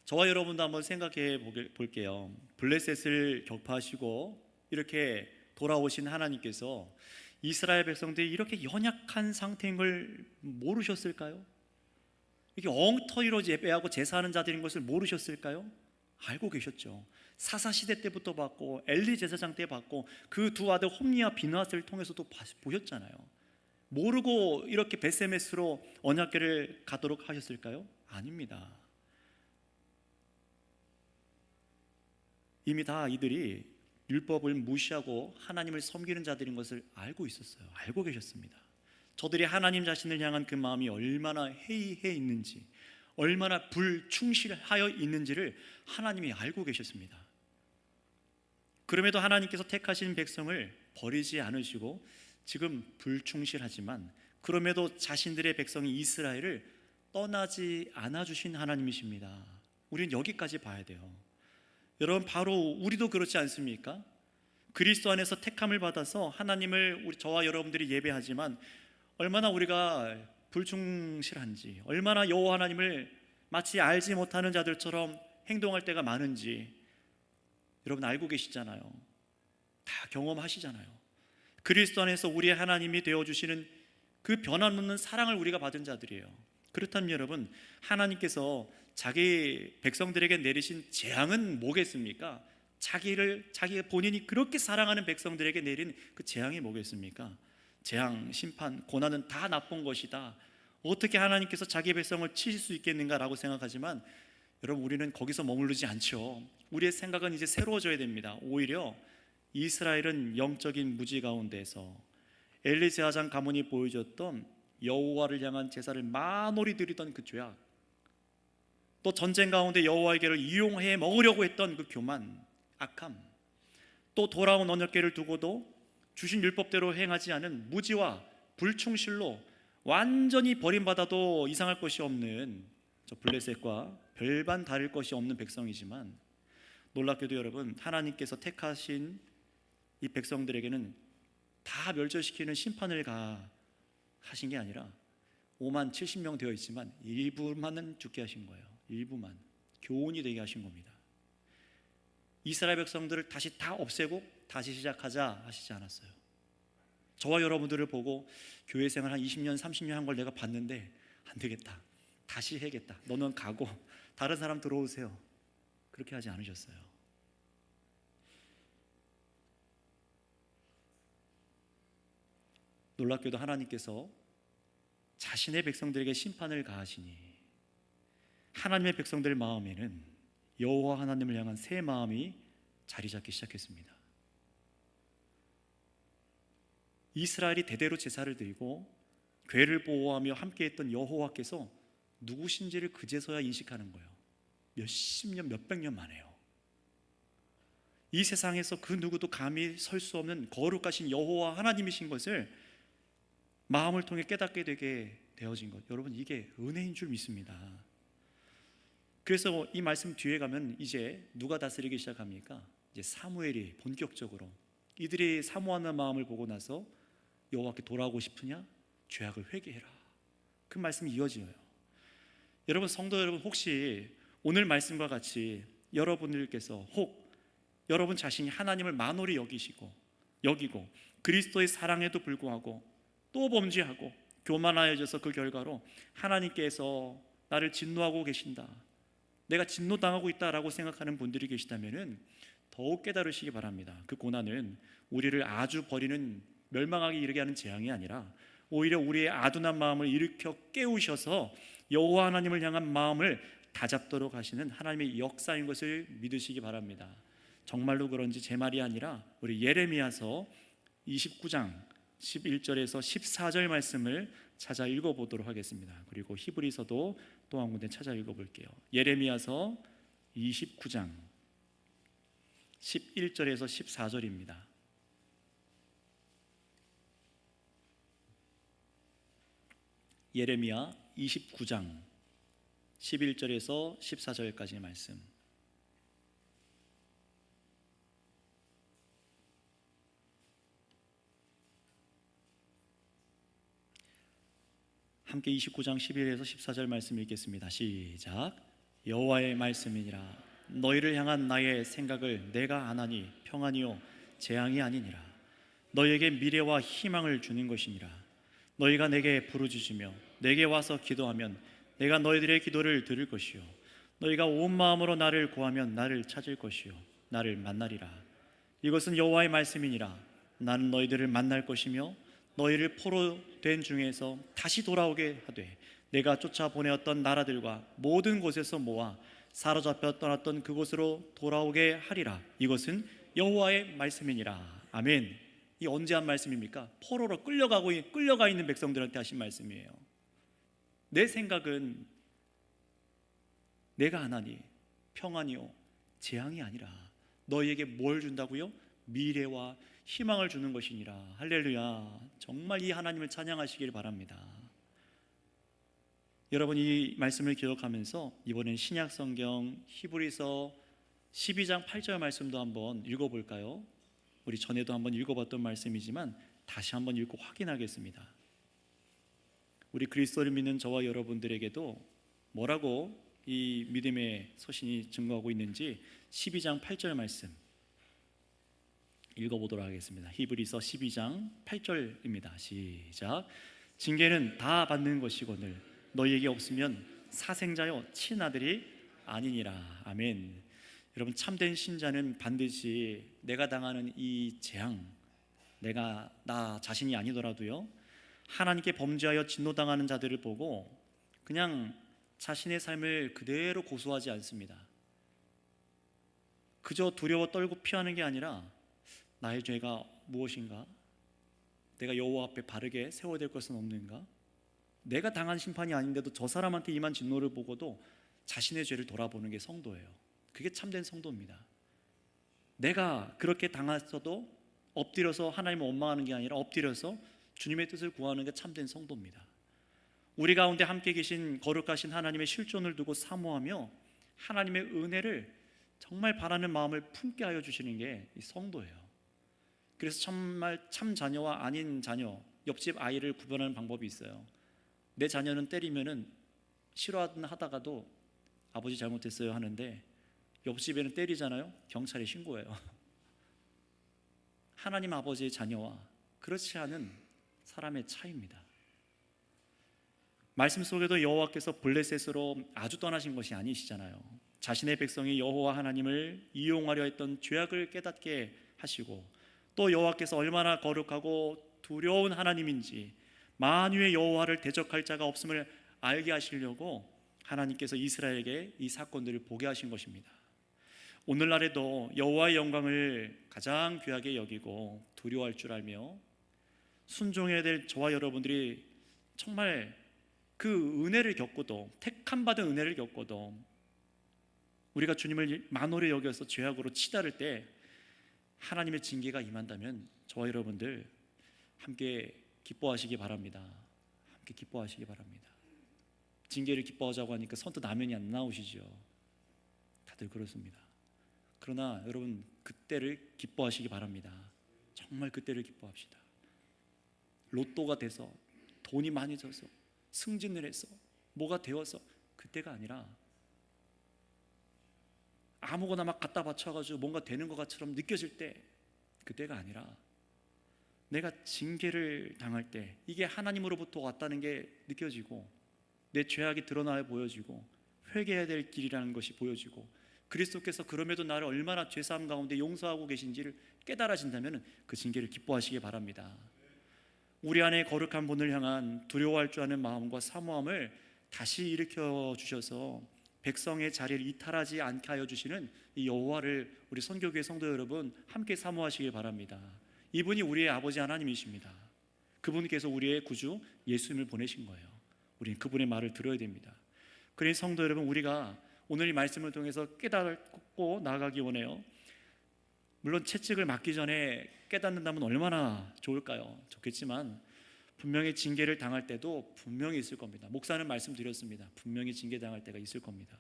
저와 여러분도 한번 생각해 볼게요. 블레셋을 격파하시고 이렇게 돌아오신 하나님께서 이스라엘 백성들이 이렇게 연약한 상태인 걸 모르셨을까요? 이게 엉터리로 예배하고 제사하는 자들인 것을 모르셨을까요? 알고 계셨죠. 사사시대 때부터 봤고 엘리 제사장 때 봤고 그 두 아들 홈니와 비느하스를 통해서도 보셨잖아요. 모르고 이렇게 베세메스로 언약궤를 가도록 하셨을까요? 아닙니다. 이미 다 이들이 율법을 무시하고 하나님을 섬기는 자들인 것을 알고 있었어요. 알고 계셨습니다. 저들이 하나님 자신을 향한 그 마음이 얼마나 해이해 있는지, 얼마나 불충실하여 있는지를 하나님이 알고 계셨습니다. 그럼에도 하나님께서 택하신 백성을 버리지 않으시고 지금 불충실하지만 그럼에도 자신들의 백성이 이스라엘을 떠나지 않아 주신 하나님이십니다. 우리는 여기까지 봐야 돼요. 여러분, 바로 우리도 그렇지 않습니까? 그리스도 안에서 택함을 받아서 하나님을 저와 여러분들이 예배하지만 얼마나 우리가 불충실한지, 얼마나 여호와 하나님을 마치 알지 못하는 자들처럼 행동할 때가 많은지 여러분 알고 계시잖아요. 다 경험하시잖아요. 그리스도 안에서 우리의 하나님이 되어주시는 그 변함없는 사랑을 우리가 받은 자들이에요. 그렇다면 여러분, 하나님께서 자기 백성들에게 내리신 재앙은 뭐겠습니까? 자기 본인이 그렇게 사랑하는 백성들에게 내린 그 재앙이 뭐겠습니까? 재앙, 심판, 고난은 다 나쁜 것이다. 어떻게 하나님께서 자기 백성을 치실 수 있겠는가라고 생각하지만 여러분, 우리는 거기서 머무르지 않죠. 우리의 생각은 이제 새로워져야 됩니다. 오히려 이스라엘은 영적인 무지 가운데서 엘리 제사장 가문이 보여줬던 여호와를 향한 제사를 만홀히 드리던 그 죄악, 또 전쟁 가운데 여호와의 궤를 이용해 먹으려고 했던 그 교만, 악함, 또 돌아온 언약궤를 두고도 주신 율법대로 행하지 않은 무지와 불충실로 완전히 버림받아도 이상할 것이 없는 저 블레셋과 별반 다를 것이 없는 백성이지만, 놀랍게도 여러분, 하나님께서 택하신 이 백성들에게는 다 멸절시키는 심판을 가하신 게 아니라 5만 70명 되어 있지만 일부만은 죽게 하신 거예요. 일부만 교훈이 되게 하신 겁니다. 이스라엘 백성들을 다시 다 없애고 다시 시작하자 하시지 않았어요. 저와 여러분들을 보고 교회 생활 한 20년 30년 한 걸 내가 봤는데 안 되겠다, 다시 해야겠다, 너는 가고 다른 사람 들어오세요, 그렇게 하지 않으셨어요. 놀랍게도 하나님께서 자신의 백성들에게 심판을 가하시니 하나님의 백성들 마음에는 여호와 하나님을 향한 새 마음이 자리 잡기 시작했습니다. 이스라엘이 대대로 제사를 드리고 궤를 보호하며 함께했던 여호와께서 누구신지를 그제서야 인식하는 거예요. 몇십 년, 몇백 년 만에요. 이 세상에서 그 누구도 감히 설 수 없는 거룩하신 여호와 하나님이신 것을 마음을 통해 깨닫게 되게 되어진 것, 여러분, 이게 은혜인 줄 믿습니다. 그래서 이 말씀 뒤에 가면 이제 누가 다스리기 시작합니까? 이제 사무엘이 본격적으로 이들이 사모하는 마음을 보고 나서 여호와께 돌아오고 싶으냐? 죄악을 회개해라, 그 말씀이 이어져요. 여러분, 성도 여러분, 혹시 오늘 말씀과 같이 여러분들께서 혹 여러분 자신이 하나님을 만홀히 여기고 그리스도의 사랑에도 불구하고 또 범죄하고 교만하여져서 그 결과로 하나님께서 나를 진노하고 계신다, 내가 진노당하고 있다라고 생각하는 분들이 계시다면 더욱 깨달으시기 바랍니다. 그 고난은 우리를 아주 버리는, 멸망하게 이르게 하는 재앙이 아니라 오히려 우리의 아둔한 마음을 일으켜 깨우셔서 여호와 하나님을 향한 마음을 다잡도록 하시는 하나님의 역사인 것을 믿으시기 바랍니다. 정말로 그런지 제 말이 아니라 우리 예레미야서 29장 11절에서 14절 말씀을 찾아 읽어보도록 하겠습니다. 그리고 히브리서도 또 한 군데 찾아 읽어볼게요. 예레미야서 29장 11절에서 14절입니다. 예레미야 29장 11절에서 14절까지의 말씀. 함께 29장 11에서 14절 말씀 읽겠습니다. 시작. 여호와의 말씀이니라. 너희를 향한 나의 생각을 내가 아나니 평안이요 재앙이 아니니라. 너희에게 미래와 희망을 주는 것이니라. 너희가 내게 부르짖으며 내게 와서 기도하면 내가 너희들의 기도를 들을 것이요 너희가 온 마음으로 나를 구하면 나를 찾을 것이요 나를 만나리라. 이것은 여호와의 말씀이니라. 나는 너희들을 만날 것이며 너희를 포로 된 중에서 다시 돌아오게 하되 내가 쫓아보내었던 나라들과 모든 곳에서 모아 사로잡혀 떠났던 그곳으로 돌아오게 하리라. 이것은 여호와의 말씀이니라. 아멘. 이 언제 한 말씀입니까? 포로로 끌려가 있는 백성들한테 하신 말씀이에요. 내 생각은 내가 하나니 평안이요 재앙이 아니라 너희에게 뭘 준다고요? 미래와 희망을 주는 것이니라. 할렐루야. 정말 이 하나님을 찬양하시길 바랍니다. 여러분, 이 말씀을 기억하면서 이번엔 신약 성경 히브리서 12장 8절 말씀도 한번 읽어볼까요? 우리 전에도 한번 읽어봤던 말씀이지만 다시 한번 읽고 확인하겠습니다. 우리 그리스도를 믿는 저와 여러분들에게도 뭐라고 이 믿음의 서신이 증거하고 있는지 12장 8절 말씀 읽어보도록 하겠습니다. 히브리서 12장 8절입니다. 시작. 징계는 다 받는 것이거늘 너희에게 없으면 사생자여 친아들이 아니니라. 아멘. 여러분, 참된 신자는 반드시 내가 당하는 이 재앙, 내가 나 자신이 아니더라도요, 하나님께 범죄하여 진노당하는 자들을 보고 그냥 자신의 삶을 그대로 고수하지 않습니다. 그저 두려워 떨고 피하는 게 아니라 나의 죄가 무엇인가? 내가 여호와 앞에 바르게 세워야 될 것은 없는가? 내가 당한 심판이 아닌데도 저 사람한테 임한 진노를 보고도 자신의 죄를 돌아보는 게 성도예요. 그게 참된 성도입니다. 내가 그렇게 당했어도 엎드려서 하나님을 원망하는 게 아니라 엎드려서 주님의 뜻을 구하는 게 참된 성도입니다. 우리 가운데 함께 계신 거룩하신 하나님의 실존을 두고 사모하며 하나님의 은혜를 정말 바라는 마음을 품게 하여 주시는 게 이 성도예요. 그래서 정말 참 자녀와 아닌 자녀, 옆집 아이를 구분하는 방법이 있어요. 내 자녀는 때리면은 싫어하다가도 아버지 잘못했어요 하는데, 옆집에는 때리잖아요, 경찰에 신고해요. 하나님 아버지의 자녀와 그렇지 않은 사람의 차이입니다. 말씀 속에도 여호와께서 블레셋으로 아주 떠나신 것이 아니시잖아요. 자신의 백성이 여호와 하나님을 이용하려 했던 죄악을 깨닫게 하시고, 또 여호와께서 얼마나 거룩하고 두려운 하나님인지 만유의 여호와를 대적할 자가 없음을 알게 하시려고 하나님께서 이스라엘에게 이 사건들을 보게 하신 것입니다. 오늘날에도 여호와의 영광을 가장 귀하게 여기고 두려워할 줄 알며 순종해야 될 저와 여러분들이 정말 그 은혜를 겪고도, 택함 받은 은혜를 겪고도 우리가 주님을 만홀히 여겨서 죄악으로 치달을 때 하나님의 징계가 임한다면 저와 여러분들 함께 기뻐하시기 바랍니다. 함께 기뻐하시기 바랍니다. 징계를 기뻐하자고 하니까 선뜻 아멘이 안 나오시죠. 다들 그렇습니다. 그러나 여러분, 그때를 기뻐하시기 바랍니다. 정말 그때를 기뻐합시다. 로또가 돼서 돈이 많아져서 승진을 해서 뭐가 되어서 그때가 아니라, 아무거나 막 갖다 바쳐가지고 뭔가 되는 것 같처럼 느껴질 때 그때가 아니라, 내가 징계를 당할 때 이게 하나님으로부터 왔다는 게 느껴지고 내 죄악이 드러나 보여지고 회개해야 될 길이라는 것이 보여지고 그리스도께서 그럼에도 나를 얼마나 죄사함 가운데 용서하고 계신지를 깨달아진다면 그 징계를 기뻐하시기 바랍니다. 우리 안에 거룩한 분을 향한 두려워할 줄 아는 마음과 사모함을 다시 일으켜 주셔서 백성의 자리를 이탈하지 않게 하여 주시는 이 여호와를 우리 선교교회 성도 여러분 함께 사모하시길 바랍니다. 이분이 우리의 아버지 하나님이십니다. 그분께서 우리의 구주 예수님을 보내신 거예요. 우리는 그분의 말을 들어야 됩니다. 그러니 성도 여러분, 우리가 오늘 이 말씀을 통해서 깨닫고 나아가기 원해요. 물론 채찍을 맞기 전에 깨닫는다면 얼마나 좋을까요? 좋겠지만 분명히 징계를 당할 때도 분명히 있을 겁니다. 목사는 말씀드렸습니다. 분명히 징계당할 때가 있을 겁니다.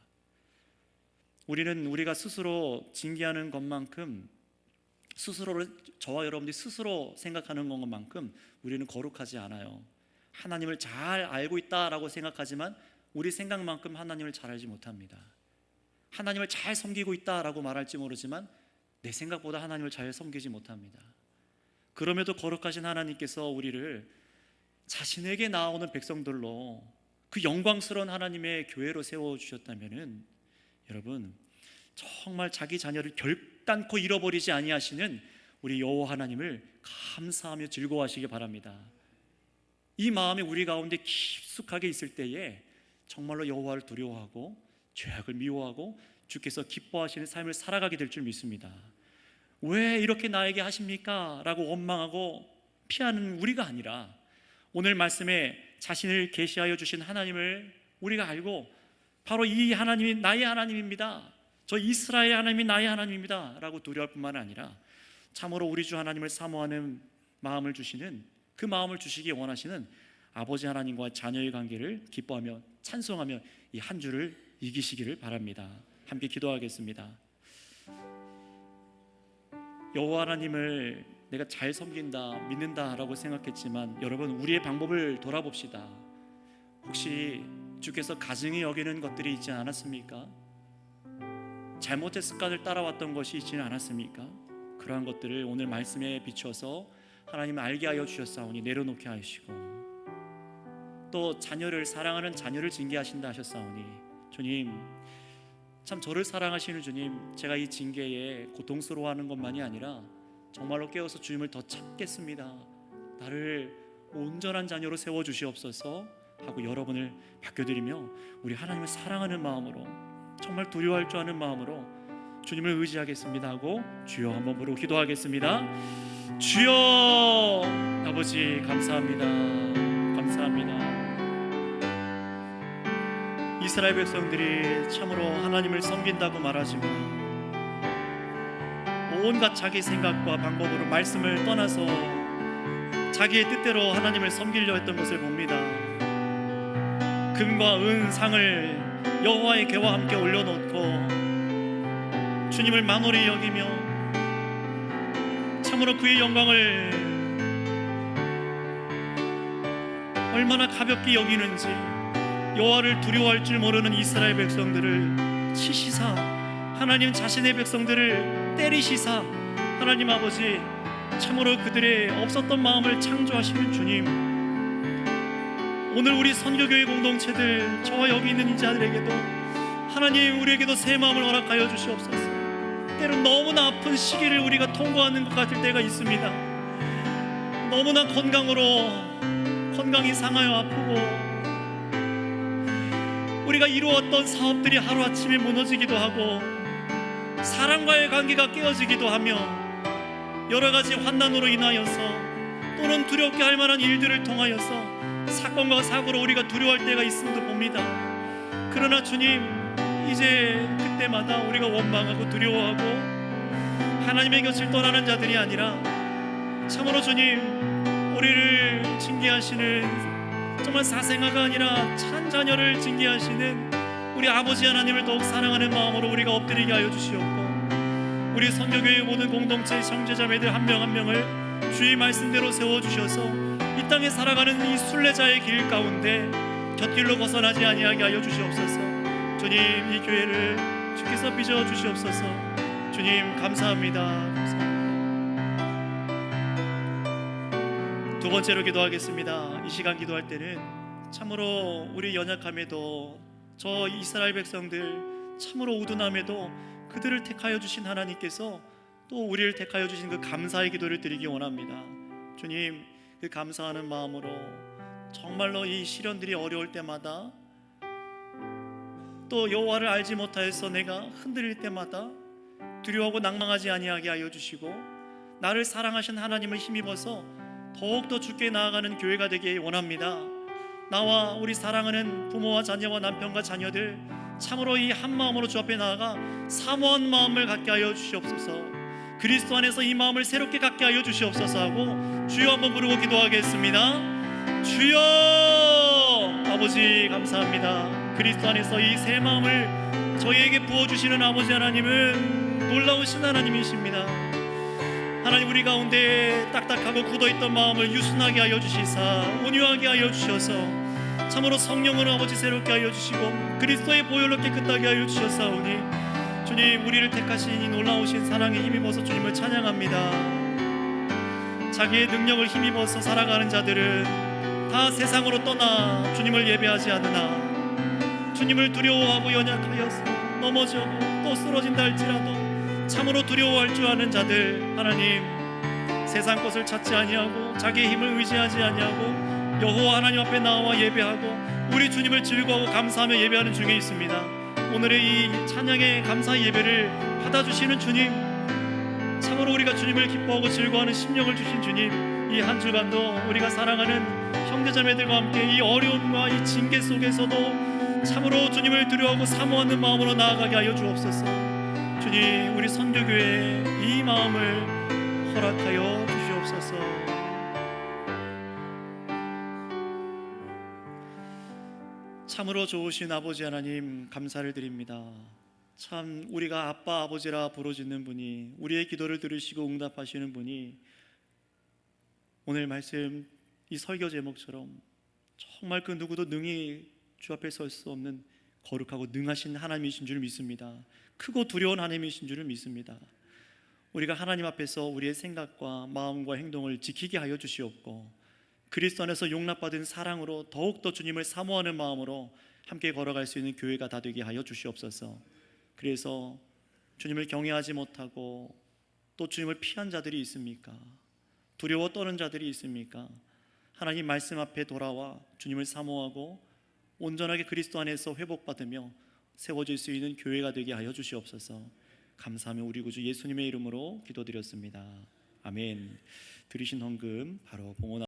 우리가 스스로 징계하는 것만큼, 스스로를, 저와 여러분들이 스스로 생각하는 것만큼 우리는 거룩하지 않아요. 하나님을 잘 알고 있다라고 생각하지만 우리 생각만큼 하나님을 잘 알지 못합니다. 하나님을 잘 섬기고 있다라고 말할지 모르지만 내 생각보다 하나님을 잘 섬기지 못합니다. 그럼에도 거룩하신 하나님께서 우리를 자신에게 나오는 백성들로 그 영광스러운 하나님의 교회로 세워주셨다면, 여러분 정말 자기 자녀를 결단코 잃어버리지 아니하시는 우리 여호와 하나님을 감사하며 즐거워하시기 바랍니다. 이 마음이 우리 가운데 깊숙하게 있을 때에 정말로 여호와를 두려워하고 죄악을 미워하고 주께서 기뻐하시는 삶을 살아가게 될 줄 믿습니다. 왜 이렇게 나에게 하십니까? 라고 원망하고 피하는 우리가 아니라, 오늘 말씀에 자신을 계시하여 주신 하나님을 우리가 알고 바로 이 하나님이 나의 하나님입니다, 저 이스라엘 하나님이 나의 하나님입니다 라고 두려워할 뿐만 아니라 참으로 우리 주 하나님을 사모하는 마음을 주시는, 그 마음을 주시기 원하시는 아버지 하나님과 자녀의 관계를 기뻐하며 찬송하며 이 한 주를 이기시기를 바랍니다. 함께 기도하겠습니다. 여호와 하나님을 내가 잘 섬긴다, 믿는다 라고 생각했지만, 여러분 우리의 방법을 돌아봅시다. 혹시 주께서 가증히 여기는 것들이 있지 않았습니까? 잘못된 습관을 따라왔던 것이 있지는 않았습니까? 그러한 것들을 오늘 말씀에 비춰서 하나님을 알게 하여 주셨사오니 내려놓게 하시고, 또 자녀를, 사랑하는 자녀를 징계하신다 하셨사오니, 주님 참 저를 사랑하시는 주님, 제가 이 징계에 고통스러워하는 것만이 아니라 정말로 깨어서 주님을 더 찾겠습니다, 나를 온전한 자녀로 세워주시옵소서 하고 여러분을 맡겨드리며 우리 하나님을 사랑하는 마음으로, 정말 두려워할 줄 아는 마음으로 주님을 의지하겠습니다 하고 주여 한번 부르고 기도하겠습니다. 주여 아버지 감사합니다. 감사합니다. 이스라엘 백성들이 참으로 하나님을 섬긴다고 말하지만 온갖 자기 생각과 방법으로 말씀을 떠나서 자기의 뜻대로 하나님을 섬기려 했던 것을 봅니다. 금과 은 상을 여호와의 궤와 함께 올려놓고 주님을 만홀히 여기며 참으로 그의 영광을 얼마나 가볍게 여기는지, 여호와를 두려워할 줄 모르는 이스라엘 백성들을 치시사 하나님 자신의 백성들을 때리시사 하나님 아버지 참으로 그들의 없었던 마음을 창조하시는 주님, 오늘 우리 선교교회 공동체들, 저와 여기 있는 이자들에게도 하나님 우리에게도 새 마음을 허락하여 주시옵소서. 때론 너무나 아픈 시기를 우리가 통과하는 것 같을 때가 있습니다. 너무나 건강이 상하여 아프고 우리가 이루었던 사업들이 하루아침에 무너지기도 하고 사람과의 관계가 깨어지기도 하며 여러 가지 환난으로 인하여서 또는 두렵게 할 만한 일들을 통하여서 사건과 사고로 우리가 두려워할 때가 있음도 봅니다. 그러나 주님, 이제 그때마다 우리가 원망하고 두려워하고 하나님의 곁을 떠나는 자들이 아니라 참으로 주님, 우리를 징계하시는, 정말 사생아가 아니라 참 자녀를 징계하시는 우리 아버지 하나님을 더욱 사랑하는 마음으로 우리가 엎드리게 하여 주시옵고, 우리 선교교회 모든 공동체 형제자매들 한 명 한 명을 주의 말씀대로 세워주셔서 이 땅에 살아가는 이 순례자의 길 가운데 곁길로 벗어나지 아니하게 하여 주시옵소서. 주님, 이 교회를 주께서 빚어 주시옵소서. 주님 감사합니다. 감사합니다. 두 번째로 기도하겠습니다. 이 시간 기도할 때는 참으로 우리 연약함에도, 저 이스라엘 백성들 참으로 우둔함에도 그들을 택하여 주신 하나님께서 또 우리를 택하여 주신 그 감사의 기도를 드리기 원합니다. 주님, 그 감사하는 마음으로 정말로 이 시련들이 어려울 때마다, 또 여호와를 알지 못하여서 내가 흔들릴 때마다 두려워하고 낭망하지 아니하게 하여 주시고, 나를 사랑하신 하나님을 힘입어서 더욱더 주께 나아가는 교회가 되기 원합니다. 나와 우리 사랑하는 부모와 자녀와 남편과 자녀들 참으로 이 한 마음으로 주 앞에 나아가 사모한 마음을 갖게 하여 주시옵소서. 그리스도 안에서 이 마음을 새롭게 갖게 하여 주시옵소서 하고 주여 한번 부르고 기도하겠습니다. 주여! 아버지 감사합니다. 그리스도 안에서 이 새 마음을 저희에게 부어주시는 아버지 하나님은 놀라우신 하나님이십니다. 하나님, 우리 가운데 딱딱하고 굳어있던 마음을 유순하게 하여 주시사 온유하게 하여 주셔서 참으로 성령으로 아버지 새롭게 하여 주시고 그리스도의 보혈로 깨끗하게 하여 주셨사오니 주님, 우리를 택하신 이 놀라우신 사랑에 힘입어서 주님을 찬양합니다. 자기의 능력을 힘입어서 살아가는 자들은 다 세상으로 떠나 주님을 예배하지 않으나, 주님을 두려워하고 연약하여서 넘어져고 또 쓰러진다 할지라도 참으로 두려워할 줄 아는 자들, 하나님 세상 것을 찾지 아니하고 자기의 힘을 의지하지 아니하고 여호와 하나님 앞에 나와 예배하고 우리 주님을 즐거워하고 감사하며 예배하는 중에 있습니다. 오늘의 이 찬양의 감사 예배를 받아주시는 주님, 참으로 우리가 주님을 기뻐하고 즐거워하는 심령을 주신 주님, 이 한 주간도 우리가 사랑하는 형제자매들과 함께 이 어려움과 이 징계 속에서도 참으로 주님을 두려워하고 사모하는 마음으로 나아가게 하여 주옵소서. 주님, 우리 선교교회에 이 마음을 허락하여 주시옵소서. 참으로 좋으신 아버지 하나님, 감사를 드립니다. 참 우리가 아빠 아버지라 부르짖는 분이, 우리의 기도를 들으시고 응답하시는 분이 오늘 말씀 이 설교 제목처럼 정말 그 누구도 능히 주 앞에 설 수 없는 거룩하고 능하신 하나님이신 줄 믿습니다. 크고 두려운 하나님이신 줄 믿습니다. 우리가 하나님 앞에서 우리의 생각과 마음과 행동을 지키게 하여 주시옵고 그리스도 안에서 용납받은 사랑으로 더욱더 주님을 사모하는 마음으로 함께 걸어갈 수 있는 교회가 다 되게 하여 주시옵소서. 그래서 주님을 경외하지 못하고 또 주님을 피한 자들이 있습니까? 두려워 떠는 자들이 있습니까? 하나님 말씀 앞에 돌아와 주님을 사모하고 온전하게 그리스도 안에서 회복받으며 세워질 수 있는 교회가 되게 하여 주시옵소서. 감사하며 우리 구주 예수님의 이름으로 기도드렸습니다. 아멘. 들으신 헌금 바로 봉헌